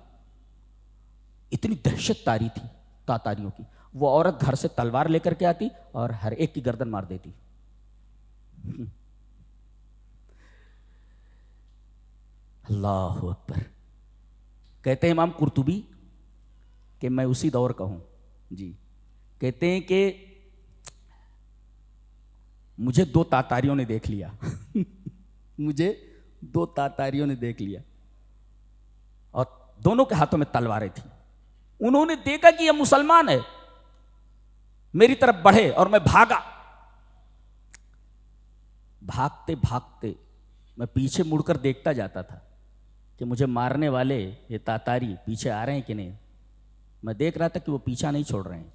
اتنی دہشت تاری تھی تاتاریوں کی. وہ عورت گھر سے تلوار لے کر کے آتی اور ہر ایک کی گردن مار دیتی. اللہ اکبر. کہتے ہیں امام قرطبی کہ میں اسی دور کا ہوں جی. کہتے ہیں کہ مجھے 2 تاتاریوں نے دیکھ لیا. مجھے 2 تاتاریوں نے دیکھ لیا اور دونوں کے ہاتھوں میں تلواریں تھیں. انہوں نے دیکھا کہ یہ مسلمان ہے، میری طرف بڑھے اور میں بھاگا. بھاگتے بھاگتے میں پیچھے مڑ کر دیکھتا جاتا تھا کہ مجھے مارنے والے یہ تاتاری پیچھے آ رہے ہیں کہ نہیں. میں دیکھ رہا تھا کہ وہ پیچھا نہیں چھوڑ رہے ہیں،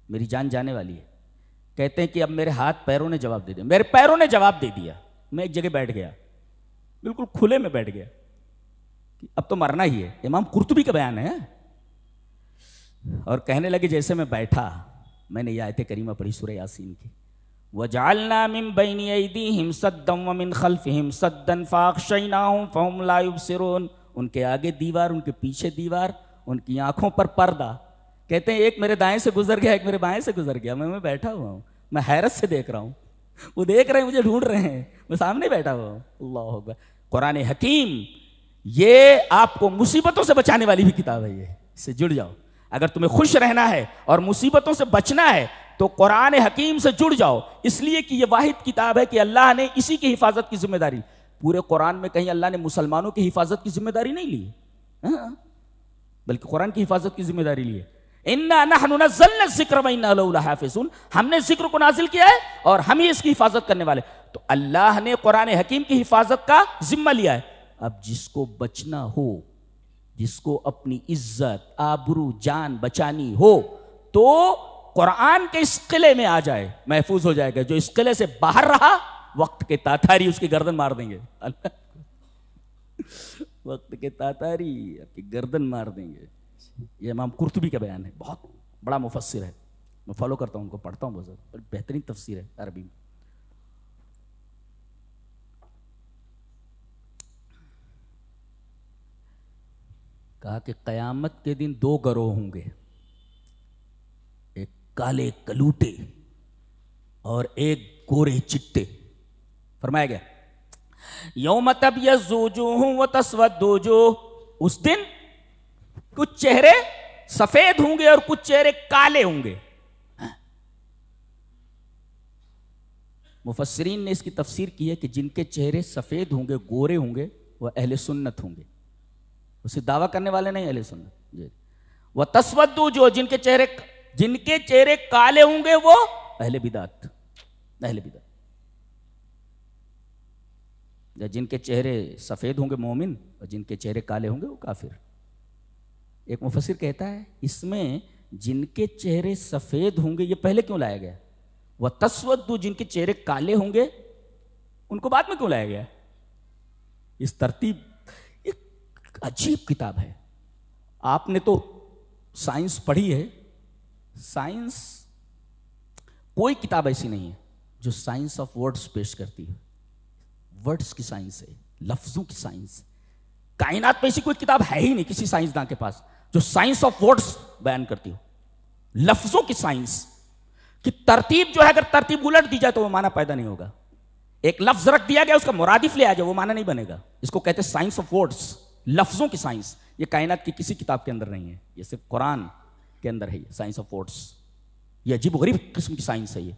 میری جان جانے والی ہے. کہتے ہیں کہ اب میرے ہاتھ پیروں نے جواب دے دیا، میرے پیروں نے جواب دے دیا. میں ایک جگہ بیٹھ گیا، بالکل کھلے میں بیٹھ گیا کہ اب تو مرنا ہی ہے. امام قرطبی کا بیان ہے. اور کہنے لگے جیسے میں بیٹھا میں نے یہ آیت کریمہ پڑھی سورہ یاسین کی، وَجَعَلْنَا مِن بَيْنِ أَيْدِيهِمْ سَدًّا وَمِنْ خَلْفِهِمْ سَدًّا فَأَغْشَيْنَاهُمْ فَهُمْ لَا يُبْصِرُونَ. ان کے آگے دیوار، ان کے پیچھے دیوار، ان کی آنکھوں پر پردہ. کہتے ہیں ایک میرے دائیں سے گزر گیا، ایک میرے بائیں سے گزر گیا. میں بیٹھا ہوا ہوں، میں حیرت سے دیکھ رہا ہوں. وہ دیکھ رہے ہیں، مجھے ڈھونڈ رہے ہیں، میں سامنے بیٹھا ہوا ہوں. اللہ اکبر. قرآن حکیم یہ آپ کو مصیبتوں سے بچانے والی بھی کتاب ہے. یہ اس سے جڑ جاؤ. اگر تمہیں خوش رہنا ہے اور مصیبتوں سے بچنا ہے تو قرآن حکیم سے جڑ جاؤ، اس لیے کہ یہ واحد کتاب ہے کہ اللہ نے اسی کی حفاظت کی ذمہ داری، پورے قرآن میں کہیں اللہ نے مسلمانوں کی حفاظت کی ذمہ داری نہیں لی، بلکہ قرآن کی حفاظت کی ذمہ داری لی ہے۔ اِنَّا نَحْنُ نَزَّلْنَا الذِّكْرَ وَإِنَّا لَهُ لَحَافِظُونَ، ہم نے ذکر کو نازل کیا ہے اور ہم ہی اس کی حفاظت کرنے والے۔ تو اللہ نے قرآن حکیم کی حفاظت کا ذمہ لیا ہے۔ اب جس کو بچنا ہو، جس کو اپنی عزت آبرو جان بچانی ہو، تو قرآن کے اس قلعے میں آ جائے، محفوظ ہو جائے گا۔ جو اس قلعے سے باہر رہا، وقت کے تاتاری اس کی گردن مار دیں گے، وقت کے تاتاری آپ کی گردن مار دیں گے۔ یہ امام قرطبی کا بیان ہے، بہت بڑا مفسر ہے، میں فالو کرتا ہوں، ان کو پڑھتا ہوں، بہت بہترین تفسیر ہے عربی میں۔ کہا کہ قیامت کے دن دو گروہ ہوں گے، ایک کالے کلوٹے اور ایک گورے چٹے۔ فرمایا گیا یوم تبیض وجوہ وتسود وجوہ، اس دن کچھ چہرے سفید ہوں گے اور کچھ چہرے کالے ہوں گے۔ مفسرین نے اس کی تفسیر کی ہے کہ جن کے چہرے سفید ہوں گے، گورے ہوں گے، وہ اہل سنت ہوں گے، اسے دعویٰ کرنے والے نہیں اہل سنت جی۔ وتسود وجوہ، جن کے چہرے کالے ہوں گے وہ اہل بدعت، اہل بدعت۔ جن کے چہرے سفید ہوں گے مومن اور جن کے چہرے کالے ہوں گے وہ کافر۔ ایک مفسر کہتا ہے اس میں جن کے چہرے سفید ہوں گے یہ پہلے کیوں لایا گیا، وَتَسْوَدُّ جن کے چہرے کالے ہوں گے ان کو بعد میں کیوں لایا گیا؟ اس ترتیب ایک عجیب کتاب ہے۔ آپ نے تو سائنس پڑھی ہے، سائنس کوئی کتاب ایسی نہیں ہے جو سائنس آف ورڈز پیش کرتی ہے، ورڈز کی سائنس ہے، لفظوں کی سائنس۔ کائنات میں ایسی کوئی کتاب ہے ہی نہیں کسی سائنسداں کے پاس جو سائنس آف ورڈز بیان کرتی ہو، لفظوں کی سائنس کی ترتیب جو ہے، اگر ترتیب الٹ دی جائے تو وہ معنی پیدا نہیں ہوگا۔ ایک لفظ رکھ دیا گیا، اس کا مرادف لے آ جائے، وہ معنی نہیں بنے گا۔ اس کو کہتے ہیں سائنس آف ورڈز، لفظوں کی سائنس۔ یہ کائنات کی کسی کتاب کے اندر نہیں ہے، یہ صرف قرآن کے اندر ہے، یہ سائنس آف ورڈز۔ یہ عجیب و غریب قسم کی سائنس ہے یہ۔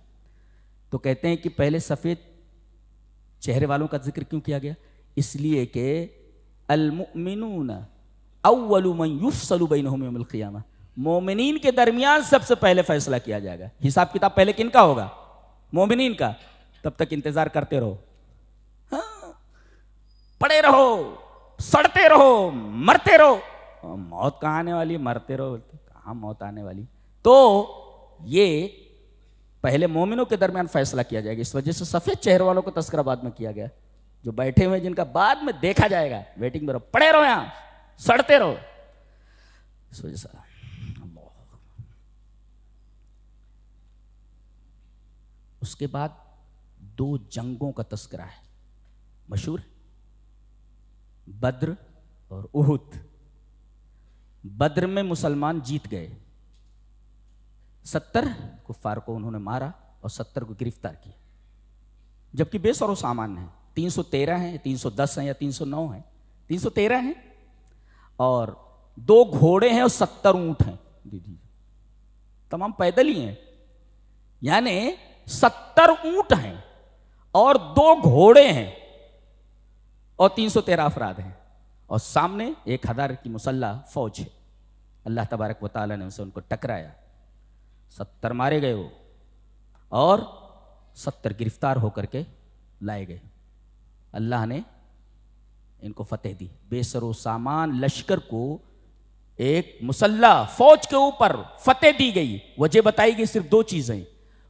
تو کہتے ہیں کہ پہلے سفید چہرے والوں کا ذکر کیوں کیا گیا؟ اس لیے کہ المؤمنون اول من یفصل بینہم یوم القیامہ، مومنین کے درمیان سب سے پہلے فیصلہ کیا جائے گا۔ حساب کتاب پہلے کن کا ہوگا؟ مومنین کا۔ تب تک انتظار کرتے رہو، پڑے رہو، سڑتے رہو، مرتے رہو۔ موت کہاں آنے والی؟ مرتے رہو، کہاں موت آنے والی؟ تو یہ پہلے مومنوں کے درمیان فیصلہ کیا جائے گا، اس وجہ سے سفید چہرے والوں کو تذکرہ بعد میں کیا گیا، جو بیٹھے ہوئے جن کا بعد میں دیکھا جائے گا، ویٹنگ میں رہو، پڑے رہو، یہاں سڑتے رہو۔ اس وجہ سے اس کے بعد دو جنگوں کا تذکرہ ہے مشہور، بدر اور احد۔ بدر میں مسلمان جیت گئے، 70 کفار کو انہوں نے مارا اور 70 کو گرفتار کیا، جبکہ بے سر و سامان ہیں، 313 ہیں، 310 ہیں یا 309 ہیں، 313 ہیں، اور 2 گھوڑے ہیں اور 70 اونٹ ہیں، تمام پیدل ہی ہیں، یعنی 70 اونٹ ہیں اور 2 گھوڑے ہیں اور 313 افراد ہیں، اور سامنے 1000 کی مسلح فوج ہے۔ اللہ تبارک و تعالیٰ نے ان کو ٹکرایا، 70 مارے گئے وہ اور 70 گرفتار ہو کر کے لائے گئے۔ اللہ نے ان کو فتح دی، بے سر و سامان لشکر کو ایک مسلح فوج کے اوپر فتح دی گئی۔ وجہ بتائی گئی صرف 2 چیزیں،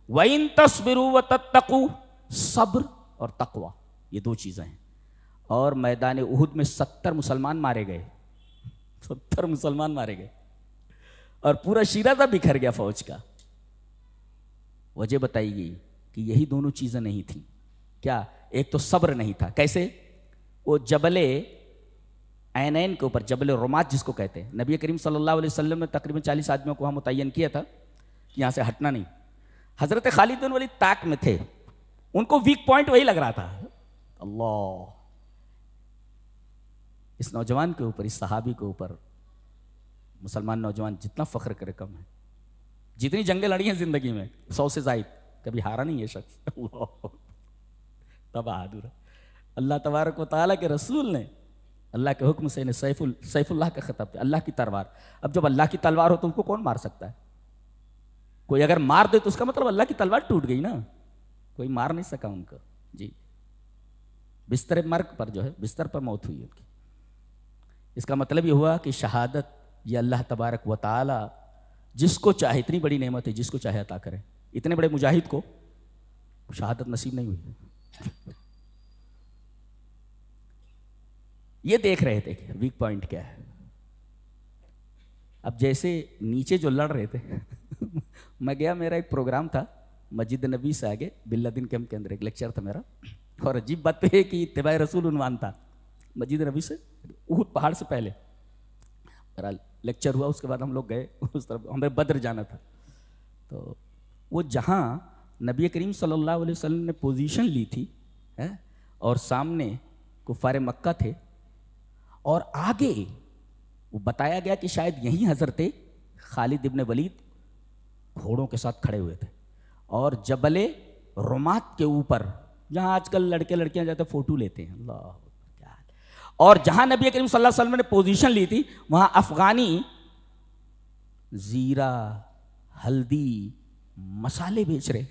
وَإِن تَصْبِرُوا وَتَتَّقُوا، صبر اور تقوی، یہ 2 چیزیں ہیں۔ اور میدان احد میں 70 مسلمان مارے گئے، 70 مسلمان مارے گئے اور پورا شیرازہ بکھر گیا فوج کا۔ وجہ بتائی گئی کہ یہی دونوں چیزیں نہیں تھیں۔ کیا؟ ایک تو صبر نہیں تھا۔ کیسے؟ وہ جبل عینین کے اوپر، جبل رمات جس کو کہتے ہیں، نبی کریم صلی اللہ علیہ وسلم نے تقریباً 40 آدمیوں کو وہاں متعین کیا تھا کہ یہاں سے ہٹنا نہیں۔ حضرت خالد بن ولید طاق میں تھے، ان کو ویک پوائنٹ وہی لگ رہا تھا۔ اللہ، اس نوجوان کے اوپر، اس صحابی کے اوپر مسلمان نوجوان جتنا فخر کرے کم ہے۔ جتنی جنگیں لڑی ہیں زندگی میں 100 سے زائد، کبھی ہارا نہیں ہے شخص. تب بہادر. اللہ تبارک و تعالیٰ کے رسول نے اللہ کے حکم سے انہیں سیف اللہ کا خطاب کیا، اللہ کی تلوار. اب جب اللہ کی تلوار ہو تو اس کو کون مار سکتا ہے؟ کوئی اگر مار دے تو اس کا مطلب اللہ کی تلوار ٹوٹ گئی نا، کوئی مار نہیں سکا ان کو. جی بستر مرگ پر جو ہے، بستر پر موت ہوئی ان کی. اس کا مطلب یہ ہوا کہ شہادت یہ اللہ تبارک و تعالی جس کو چاہے، اتنی بڑی نعمت ہے، جس کو چاہے عطا کرے. اتنے بڑے مجاہد کو شہادت نصیب نہیں ہوئی. یہ دیکھ رہے تھے کہ ویک پوائنٹ کیا ہے. اب جیسے نیچے جو لڑ رہے تھے میں گیا، میرا ایک پروگرام تھا مسجد نبی سے آگے بلادین کیمپ کے اندر، ایک لیکچر تھا میرا. اور عجیب بات تو ہے کہ اتباع رسول عنوان تھا، مسجد نبی سے احد پہاڑ سے پہلے میرا لیکچر ہوا. اس کے بعد ہم لوگ گئے اس طرف، ہمیں بدر جانا تھا. تو وہ جہاں نبی کریم صلی اللہ علیہ وسلم نے پوزیشن لی تھی اور سامنے کفار مکہ تھے، اور آگے وہ بتایا گیا کہ شاید یہیں حضرت خالد ابن ولید گھوڑوں کے ساتھ کھڑے ہوئے تھے. اور جبل رمات کے اوپر جہاں آج کل لڑکے لڑکیاں جاتے فوٹو لیتے ہیں، اللہ کیا. اور جہاں نبی کریم صلی اللہ علیہ وسلم نے پوزیشن لی تھی وہاں افغانی زیرہ، ہلدی، مسالے بیچ رہے.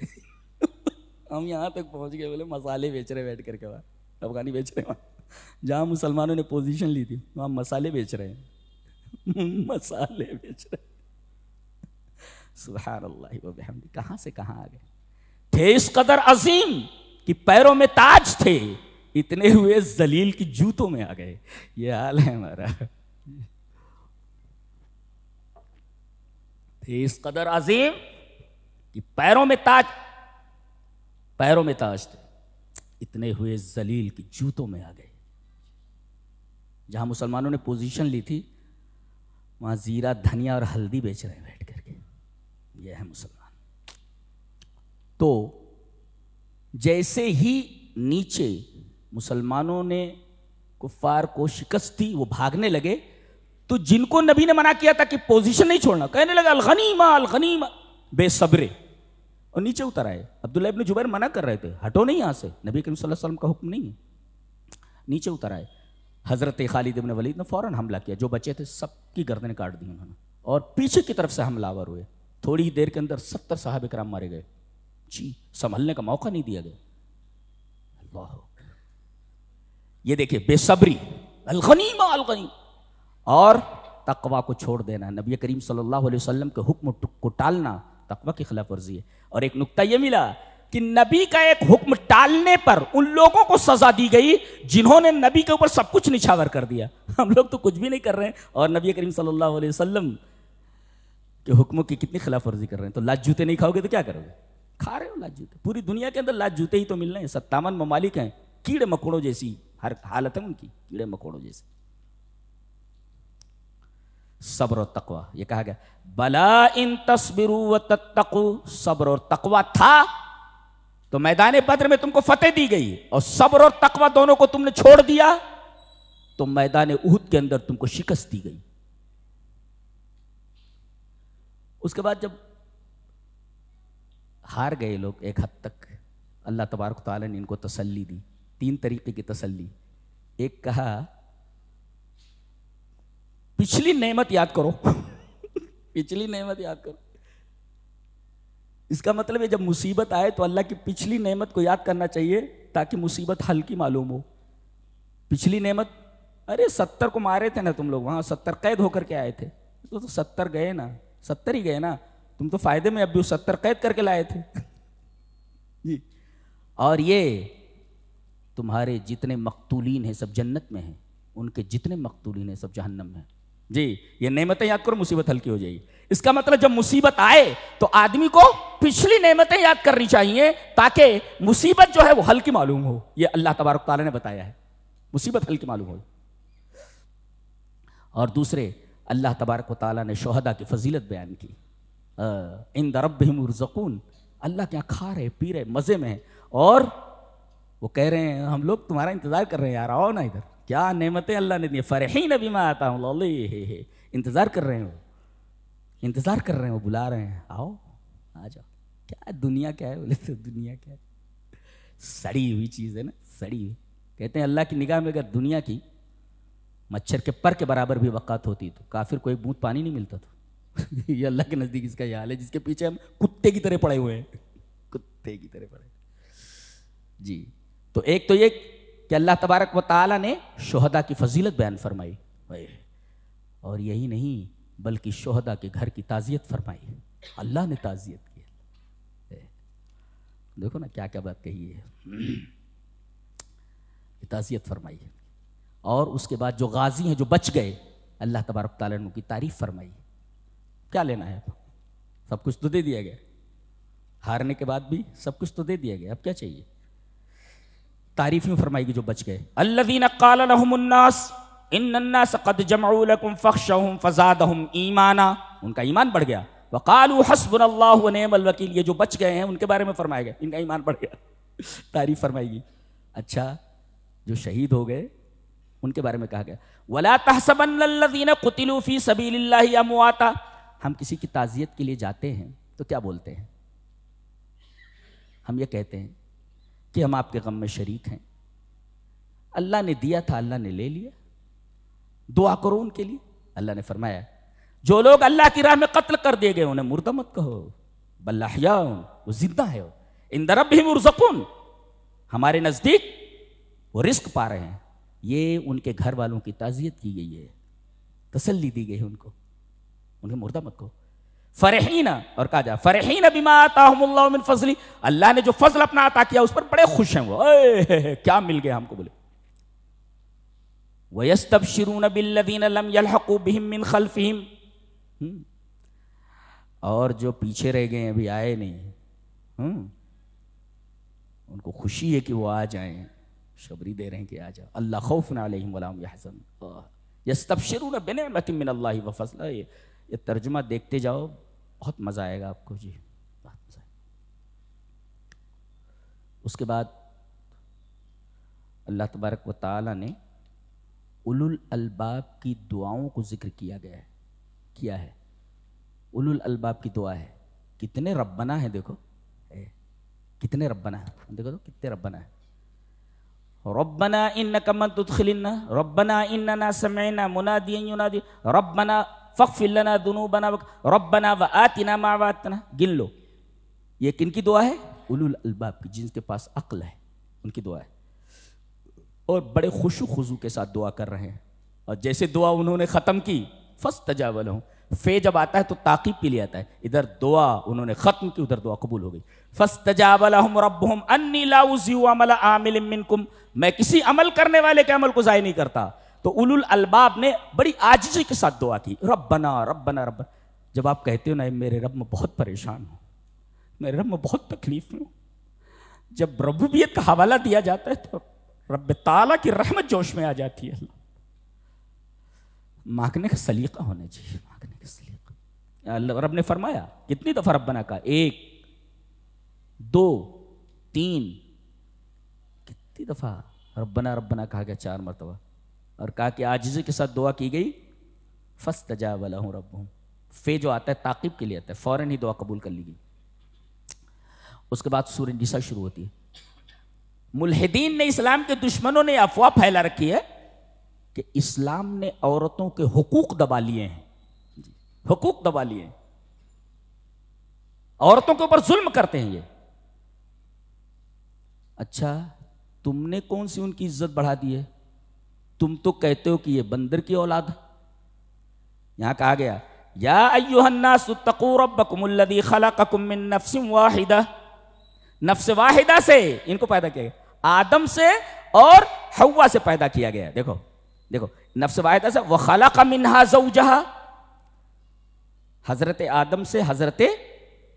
ہم یہاں تک پہنچ گئے، بولے مسالے بیچ رہے بیٹھ کر کے وہاں افغانی بیچ رہے. وہاں جہاں مسلمانوں نے پوزیشن لی تھی وہاں مسالے بیچ رہے ہیں. مسالے بیچ رہے. سبحان اللہ و بحمدہ. کہاں سے کہاں آ گئے تھے اس قدر عظیم کہ پیروں میں تاج تھے، اتنے ہوئے ذلیل کی جوتوں میں آ گئے. یہ حال ہے ہمارا. تھے اس قدر عظیم کہ پیروں میں تاج تھے، اتنے ہوئے ذلیل کی جوتوں میں آ گئے. جہاں مسلمانوں نے پوزیشن لی تھی وہاں زیرہ، دھنیا اور ہلدی بیچ رہے ہیں بیٹھ کر کے. یہ ہے مسلمان. تو جیسے ہی نیچے مسلمانوں نے کفار کو شکست دی، وہ بھاگنے لگے، تو جن کو نبی نے منع کیا تھا کہ پوزیشن نہیں چھوڑنا، کہنے لگا الغنیمہ الغنیمہ، بے صبرے، اور نیچے اتر آئے. عبداللہ ابن جبیر منع کر رہے تھے، ہٹو نہیں یہاں سے، نبی کریم صلی اللہ علیہ وسلم کا حکم نہیں ہے. نیچے اتر آئے. حضرت خالد ابن ولید نے فوراً حملہ کیا، جو بچے تھے سب کی گردنیں کاٹ دی انہوں نے، اور پیچھے کی طرف سے حملہ آور ہوئے. تھوڑی ہی دیر کے اندر 70 صحابہ کرام مارے گئے. جی سنبھلنے کا موقع نہیں دیا گیا. اللہ، یہ دیکھیں بے صبری، الغنیمہ الغنیمہ، اور تقوی کو چھوڑ دینا. نبی کریم صلی اللہ علیہ وسلم کے حکم کو ٹالنا تقوی کی خلاف ورزی ہے. اور ایک نقطہ یہ ملا کہ نبی کا ایک حکم ٹالنے پر ان لوگوں کو سزا دی گئی جنہوں نے نبی کے اوپر سب کچھ نچھاور کر دیا. ہم لوگ تو کچھ بھی نہیں کر رہے ہیں اور نبی کریم صلی اللہ علیہ وسلم کے حکموں کی کتنی خلاف ورزی کر رہے ہیں. تو لاج جوتے نہیں کھاؤ گے تو کیا کرو گے؟ کھا رہے ہو لاج جوتے. پوری دنیا کے اندر لاج جوتے ہی تو مل رہے ہیں. 57 ممالک ہیں، کیڑے مکوڑوں جیسی ہر حالت ہے ان کی، کیڑے مکوڑوں جیسے. صبر اور تقوی، یہ کہا گیا بلا ان تصبروا وتتقوا. صبر اور تقوی تھا تو میدان بدر میں تم کو فتح دی گئی، اور صبر اور تقوی دونوں کو تم نے چھوڑ دیا تو میدان احد کے اندر تم کو شکست دی گئی. اس کے بعد جب ہار گئے لوگ ایک حد تک، اللہ تبارک و تعالیٰ نے ان کو تسلی دی. 3 طریقے کی تسلی. ایک کہا پچھلی نعمت یاد کرو. پچھلی نعمت یاد کرو. اس کا مطلب ہے جب مصیبت آئے تو اللہ کی پچھلی نعمت کو یاد کرنا چاہیے تاکہ مصیبت ہلکی معلوم ہو. پچھلی نعمت، ارے 70 کو مارے تھے نا تم لوگ، وہاں 70 قید ہو کر کے آئے تھے. تو 70 گئے نا، 70 ہی گئے نا. تم تو فائدے میں اب بھی 70 قید کر کے لائے تھے. جی. اور یہ تمہارے جتنے مقتولین ہیں سب جنت میں ہیں، ان کے جتنے مقتولین ہیں سب جہنم میں ہیں. جی یہ نعمتیں یاد کرو، مصیبت ہلکی ہو جائے گی. اس کا مطلب جب مصیبت آئے تو آدمی کو پچھلی نعمتیں یاد کرنی چاہیے تاکہ مصیبت جو ہے وہ ہلکی معلوم ہو. یہ اللہ تبارک تعالیٰ نے بتایا ہے، مصیبت ہلکی معلوم ہو. اور دوسرے، اللہ تبارک و تعالیٰ نے شہداء کی فضیلت بیان کی. عند ربہم یرزقون، اللہ کے یہاں کھا رہے پی رہے مزے میں ہیں، اور وہ کہہ رہے ہیں ہم لوگ تمہارا انتظار کر رہے ہیں، یار آؤ نا ادھر. کیا نعمتیں اللہ نے دی. فرحین بما آتاہم اللہ، انتظار کر رہے ہیں. انتظار کر رہے ہیں، وہ بلا رہے ہیں، آؤ آ جاؤ. کیا دنیا کیا ہے؟ بولے تو دنیا کیا ہے؟ سڑی ہوئی چیز ہے نا، سڑی ہوئی. کہتے ہیں اللہ کی نگاہ میں اگر دنیا کی مچھر کے پر کے برابر بھی وقت ہوتی تو کافر کو ایک بوند پانی نہیں ملتا تھا. یہ اللہ کے نزدیک اس کا یہ حال ہے جس کے پیچھے ہم کتے کی طرح پڑے ہوئے ہیں، کتے کی طرح پڑے. جی تو ایک تو یہ کہ اللہ تبارک و تعالیٰ نے شہداء کی فضیلت بیان فرمائی، اور یہی نہیں بلکہ شہداء کے گھر کی تعزیت فرمائی. اللہ نے تعزیت کی. دیکھو نا کیا کیا بات کہی ہے، تعزیت فرمائی. اور اس کے بعد جو غازی ہیں جو بچ گئے، اللہ تبارک تعالیٰ نے ان کی تعریف فرمائی. کیا لینا ہے؟ سب کچھ تو دے دیا گیا، ہارنے کے بعد بھی سب کچھ تو دے دیا گیا، اب کیا چاہیے؟ تعریف یوں فرمائی گی جو بچ گئے. الذین قال لهم الناس ان الناس قد جمعوا لكم فاخشوهم فزادهم ایمانا. ان کا ایمان بڑھ گیا. وقالوا حسبنا اللہ ونعم الوکیل. یہ جو بچ گئے ہیں ان کے بارے میں فرمایا گیا ان کا ایمان بڑھ گیا. تعریف فرمائی گی. اچھا جو شہید ہو گئے ان کے بارے میں کہا گیا ولا تحسبن الذین قتلوا فی سبیل اللہ امواتا. ہم کسی کی تعزیت کے لیے جاتے ہیں تو کیا بولتے ہیں؟ ہم یہ کہتے ہیں کہ ہم آپ کے غم میں شریک ہیں، اللہ نے دیا تھا اللہ نے لے لیا، دعا کرو ان کے لیے. اللہ نے فرمایا جو لوگ اللہ کی راہ میں قتل کر دیے گئے انہیں مردہ مت کہو، بل احیاء، وہ زندہ ہے، عند ربہم یرزقون، ہمارے نزدیک وہ رزق پا رہے ہیں. یہ ان کے گھر والوں کی تعزیت کی گئی ہے، تسلی دی گئی ہے ان کو، انہیں مردہ مت کہو. فرحین، اور کہا جا فرحین بما آتاہم اللہ من فضل، اللہ نے جو فضل اپنا عطا کیا اس پر بڑے خوش ہیں. وہ کیا مل گیا ہم کو، بولے وَيَسْتَبْشِرُونَ بِالَّذِينَ لَمْ يَلْحَقُوا بِهِم مِّن خَلْفِهِم. اور جو پیچھے رہ گئے ابھی آئے نہیں، ان کو خوشی ہے کہ وہ آ جائیں، شبری دے رہے ہیں کہ آ جاؤ. اللہ خوف علیہم ولا هم يحزنون یستبشرون بنعمت من اللہ وفضل. یہ ترجمہ دیکھتے جاؤ بہت مزہ آئے گا آپ کو. جی بہت مزہ آئے. اس کے بعد اللہ تبارک و تعالی نے اولو الالباب کی دعاؤں کو ذکر کیا گیا ہے. کیا ہے؟ اولو الالباب کی دعا ہے. کتنے ربنا ہیں دیکھو، کتنے ربنا ہیں دیکھو تو کتنے ربنا ہیں. ربنا انک من تدخل النار، ربنا اننا سمعنا منادیا ینادی ربنا فاغفر لنا ذنوبنا ربنا وآتنا ما وعدتنا. گن لو یہ کن کی دعا ہے؟ اولو الالباب کی، جن کے پاس عقل ہے ان کی دعا ہے. اور بڑے خشوع خضوع کے ساتھ دعا کر رہے ہیں. اور جیسے دعا انہوں نے ختم کی فاستجاب لہم، فے جب آتا ہے تو تعقیب کے لیے آتا ہے. ادھر دعا انہوں نے ختم کی، ادھر دعا قبول ہو گئی. فاستجاب لہم ربہم انی لا اضیع عمل عامل منکم، میں کسی عمل کرنے والے کے عمل کو ضائع نہیں کرتا. تو اولو الالباب نے بڑی عاجزی کے ساتھ دعا کی. ربنا ربنا ربنا. جب آپ کہتے ہو نا میرے رب میں بہت پریشان ہوں، میرے رب میں بہت تکلیف میں ہوں، جب ربوبیت کا حوالہ دیا جاتا ہے تو رب تعالیٰ کی رحمت جوش میں آ جاتی ہے. مانگنے کا سلیقہ ہونا چاہیے، مانگنے کا سلیقہ. اللہ رب نے فرمایا کتنی دفعہ ربنا کہا؟ 1 2 3، کتنی دفعہ ربنا ربنا کہا گیا؟ 4 مرتبہ. اور کہا کہ عاجزی کے ساتھ دعا کی گئی. فاستجاب لہم ربہم، فے جو آتا ہے تعقیب کے لیے آتا ہے، فوراً ہی دعا قبول کر لی گئی. اس کے بعد سورہ نساء شروع ہوتی ہے. ملحدین نے، اسلام کے دشمنوں نے افواہ پھیلا رکھی ہے کہ اسلام نے عورتوں کے حقوق دبا لیے ہیں. حقوق دبا لیے ہیں، عورتوں کے اوپر ظلم کرتے ہیں یہ. اچھا تم نے کون سی ان کی عزت بڑھا دی ہے؟ تم تو کہتے ہو کہ یہ بندر کی اولاد ہے. یہاں کہا گیا یا ایھا الناس اتقوا ربکم الذی خلقکم من نفس واحدہ. نفس واحدہ سے ان کو پیدا کیا گیا، آدم سے اور حوا سے پیدا کیا گیا. دیکھو دیکھو نفس واحدہ سے. وخلق منہا زوجہا، حضرت آدم سے حضرت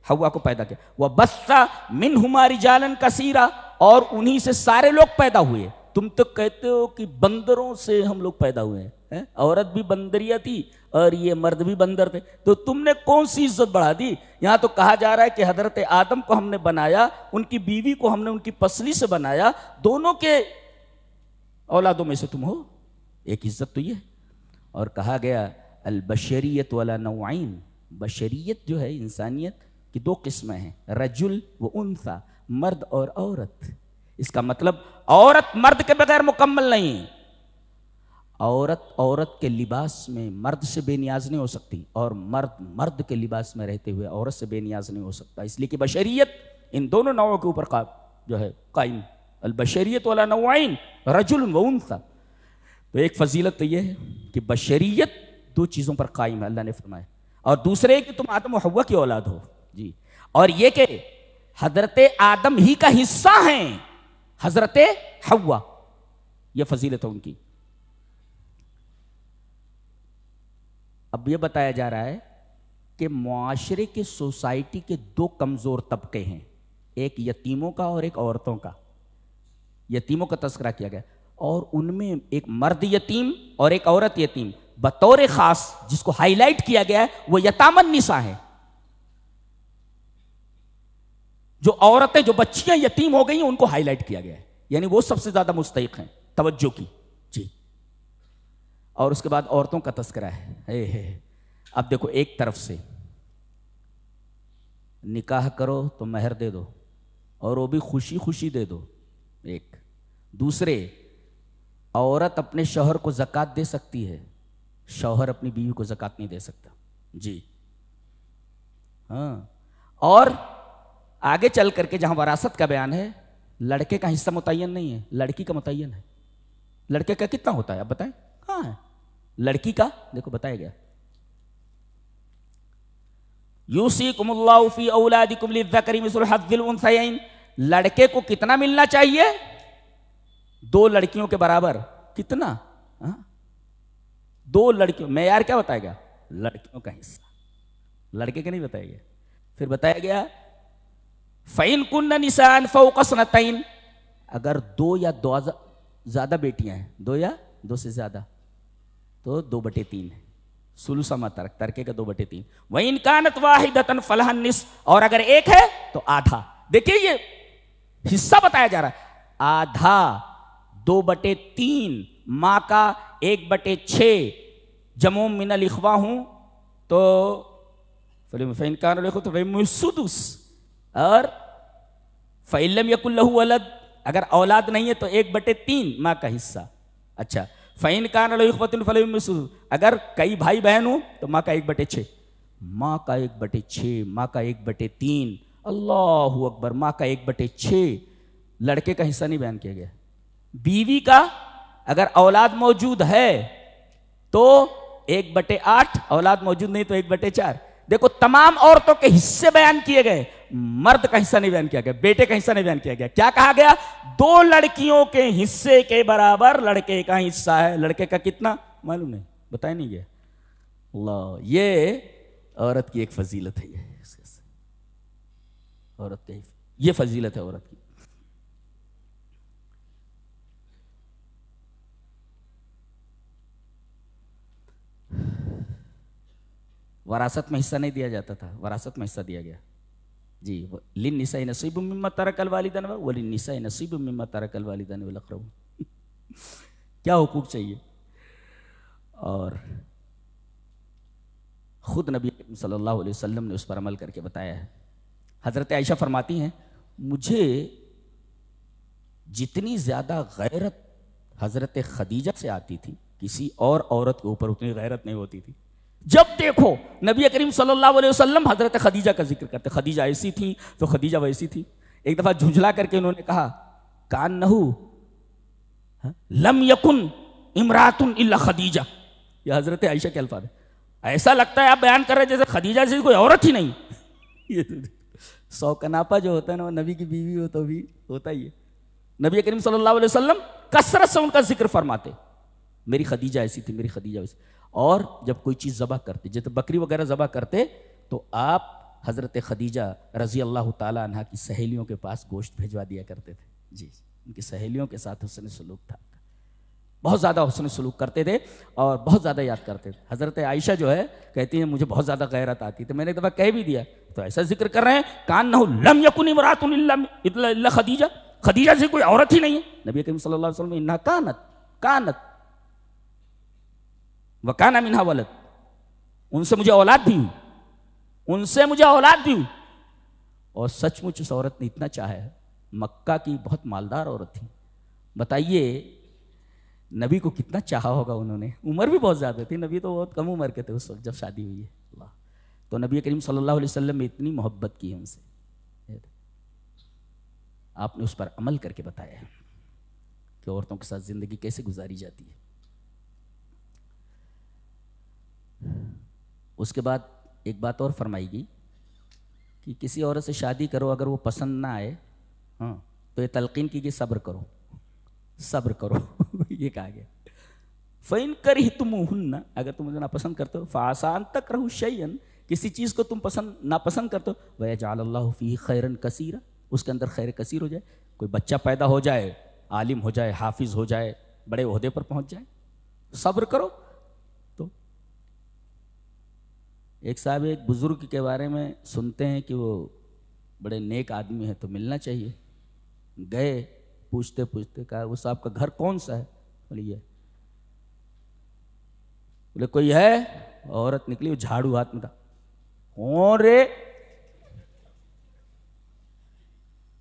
حوا کو پیدا کیا. وبث منہما رجالا کثیرا، اور انہی سے سارے لوگ پیدا ہوئے. تم تو کہتے ہو کہ بندروں سے ہم لوگ پیدا ہوئے ہیں، عورت بھی بندریہ تھی اور یہ مرد بھی بندر تھے، تو تم نے کون سی عزت بڑھا دی؟ یہاں تو کہا جا رہا ہے کہ حضرت آدم کو ہم نے بنایا، ان کی بیوی کو ہم نے ان کی پسلی سے بنایا، دونوں کے اولادوں میں سے تم ہو. ایک عزت تو یہ. اور کہا گیا البشریت ولا نوعین، بشریت جو ہے انسانیت کی دو قسمیں ہیں، رجل و انثی، مرد اور عورت۔ اس کا مطلب عورت مرد کے بغیر مکمل نہیں، عورت کے لباس میں مرد سے بے نیاز نہیں ہو سکتی، اور مرد کے لباس میں رہتے ہوئے عورت سے بے نیاز نہیں ہو سکتا، اس لیے کہ بشریت ان دونوں نوعوں کے اوپر جو ہے قائم، البشریت والا نوعین رجل و انثی۔ تو ایک فضیلت تو یہ ہے کہ بشریت دو چیزوں پر قائم ہے، اللہ نے فرمایا، اور دوسرے کہ تم آدم و حوا کی اولاد ہو جی، اور یہ کہ حضرت آدم ہی کا حصہ ہیں حضرت حوا، یہ فضیلت ہے ان کی۔ اب یہ بتایا جا رہا ہے کہ معاشرے کے، سوسائٹی کے دو کمزور طبقے ہیں، ایک یتیموں کا اور ایک عورتوں کا۔ یتیموں کا تذکرہ کیا گیا، اور ان میں ایک مرد یتیم اور ایک عورت یتیم، بطور خاص جس کو ہائی لائٹ کیا گیا ہے وہ یتامى النساء ہیں۔ جو عورتیں، جو بچیاں یتیم ہو گئی ہیں ان کو ہائی لائٹ کیا گیا ہے، یعنی وہ سب سے زیادہ مستحق ہیں توجہ کی جی۔ اور اس کے بعد عورتوں کا تذکرہ ہے۔ اب دیکھو، ایک طرف سے نکاح کرو تو مہر دے دو، اور وہ بھی خوشی خوشی دے دو، ایک دوسرے عورت اپنے شوہر کو زکوٰۃ دے سکتی ہے، شوہر اپنی بیوی کو زکوٰۃ نہیں دے سکتا جی ہاں۔ اور آگے چل کر کے جہاں وراثت کا بیان ہے، لڑکے کا حصہ متعین نہیں ہے، لڑکی کا متعین ہے۔ لڑکے کا کتنا ہوتا ہے اب بتائیں، کہاں ہے؟ لڑکی کا دیکھو بتایا گیا، یوصیکم اللہ فی اولادکم للذکر مثل حظ الانثیین، لڑکے کو کتنا ملنا چاہیے؟ دو لڑکیوں کے برابر۔ کتنا؟ دو لڑکیوں، معیار کیا بتایا گیا؟ لڑکیوں کا حصہ، لڑکے کا نہیں بتایا گیا۔ پھر بتایا گیا فَإِن كُنَّ نِسَاءً فَوْقَ اثْنَتَيْنِ، اگر دو یا دو زیادہ بیٹیاں ہیں، دو یا دو سے زیادہ، تو 2/3 ہے، ثلث ما ترک، ترکے کا 2/3۔ وَإِن كَانَتْ وَاحِدَةً فَلَهَا النِّصْفُ، اور اگر ایک ہے تو آدھا۔ دیکھیے یہ حصہ بتایا جا رہا ہے، آدھا 2/3، ماں کا 1/6، جمع من الاخوہ ہوں تو فَإِن كَانَ لَهُ إِخْوَةٌ فَلَهُ السُّدُسُ، اور فَإِن لَمْ يَكُن لَهُ وَلَدٌ، اگر اولاد نہیں ہے تو 1/3 ماں کا حصہ۔ اچھا، فَإِن كَانَ لَهُ إِخْوَةٌ فَلَهُ السُّدُسُ، اگر کئی بھائی بہن ہوں تو ماں کا 1/6، ماں کا 1/6، ماں کا 1/3، اللہ اکبر، ماں کا 1/6۔ لڑکے کا حصہ نہیں بیان کیا گیا۔ بیوی کا اگر اولاد موجود ہے تو 1/8، اولاد موجود نہیں تو 1/4۔ دیکھو تمام عورتوں کے حصے بیان کیے گئے، مرد کا حصہ نہیں بیان کیا گیا، بیٹے کا حصہ نہیں بیان کیا گیا۔ کیا کہا گیا؟ دو لڑکیوں کے حصے کے برابر لڑکے کا حصہ ہے۔ لڑکے کا کتنا معلوم نہیں، بتایا نہیں گیا۔ اللہ، یہ عورت کی ایک فضیلت ہے، عورت کی یہ فضیلت ہے عورت کی۔ وراثت میں حصہ نہیں دیا جاتا تھا، وراثت میں حصہ دیا گیا جی۔ للنساء نصیب مما ترک الوالدان وللنساء نصیب مما ترک الوالدان والاقربون، کیا حقوق چاہیے۔ اور خود نبی صلی اللہ علیہ وسلم نے اس پر عمل کر کے بتایا ہے۔ حضرت عائشہ فرماتی ہیں، مجھے جتنی زیادہ غیرت حضرت خدیجہ سے آتی تھی، کسی اور عورت کے اوپر اتنی غیرت نہیں ہوتی تھی۔ جب دیکھو نبی کریم صلی اللہ علیہ وسلم حضرت خدیجہ کا ذکر کرتے، خدیجہ ایسی تھی تو خدیجہ ویسی تھی۔ ایک دفعہ جھنجھلا کر کے انہوں نے کہا، کانہو لم یکن امرات الا خدیجہ، یہ حضرت عائشہ کے الفاظ ہیں۔ ایسا لگتا ہے آپ بیان کر رہے جیسے خدیجہ سے کوئی عورت ہی نہیں۔ یہ سوکناپا جو ہوتا ہے نا، وہ نبی کی بیوی ہو تو بھی ہوتا ہی ہے۔ نبی کریم صلی اللہ علیہ وسلم کثرت سے ان کا ذکر فرماتے، میری خدیجہ ایسی تھی، میری خدیجہ ویسی۔ اور جب کوئی چیز ذبح کرتے، جیسے بکری وغیرہ ذبح کرتے، تو آپ حضرت خدیجہ رضی اللہ تعالیٰ عنہ کی سہیلیوں کے پاس گوشت بھیجوا دیا کرتے تھے جی۔ ان کی سہیلیوں کے ساتھ حسن سلوک تھا، بہت زیادہ حسن سلوک کرتے تھے اور بہت زیادہ یاد کرتے تھے۔ حضرت عائشہ جو ہے کہتی ہیں مجھے بہت زیادہ غیرت آتی تھی، میں نے ایک دفعہ کہہ بھی دیا، تو ایسا ذکر کر رہے ہیں کانہ لم یکن امرات الا خدیجہ، خدیجہ سے کوئی عورت ہی نہیں ہے۔ نبی کریم صلی اللہ علیہ وسلم انہا کانت وکانا منہا ولد، ان سے مجھے اولاد بھی ہوئی۔ ان سے مجھے اولاد بھی ہوئی. اور سچ مچ اس عورت نے اتنا چاہا ہے. مکہ کی بہت مالدار عورت تھی. بتائیے نبی کو کتنا چاہا ہوگا انہوں نے. عمر بھی بہت زیادہ تھی, نبی تو بہت کم عمر کے تھے اس وقت جب شادی ہوئی ہے. اللہ, تو نبی کریم صلی اللہ علیہ وسلم نے اتنی محبت کی ان سے. آپ نے اس پر عمل کر کے بتایا ہے کہ عورتوں کے ساتھ زندگی کیسے گزاری جاتی ہے. اس کے بعد ایک بات اور فرمائی گئی کہ کسی عورت سے شادی کرو, اگر وہ پسند نہ آئے تو یہ تلقین کی کہ صبر کرو, صبر کرو. یہ کہا گیا. فَإِن كَرِهْتُمُوهُنَّ, اگر تم مجھے ناپسند کرتے ہو, فَعَسَىٰ أَن تَكْرَهُوا شَيْئًا, کسی چیز کو تم ناپسند کرتے ہو, وَيَجْعَلَ اللَّهُ فِيهِ خَيْرًا كَثِيرًا, اس کے اندر خیر کثیر ہو جائے. کوئی بچہ پیدا ہو جائے, عالم ہو جائے, حافظ ہو جائے, بڑے عہدے پر پہنچ جائے, صبر کرو. تو ایک صاحب ایک بزرگ کے بارے میں سنتے ہیں کہ وہ بڑے نیک آدمی ہیں تو ملنا چاہیے. گئے, پوچھتے پوچھتے کہا وہ صاحب کا گھر کون سا ہے؟ بولے یہ. بولے کوئی ہے؟ عورت نکلی, وہ جھاڑو ہاتھ میں تھا. کون رے؟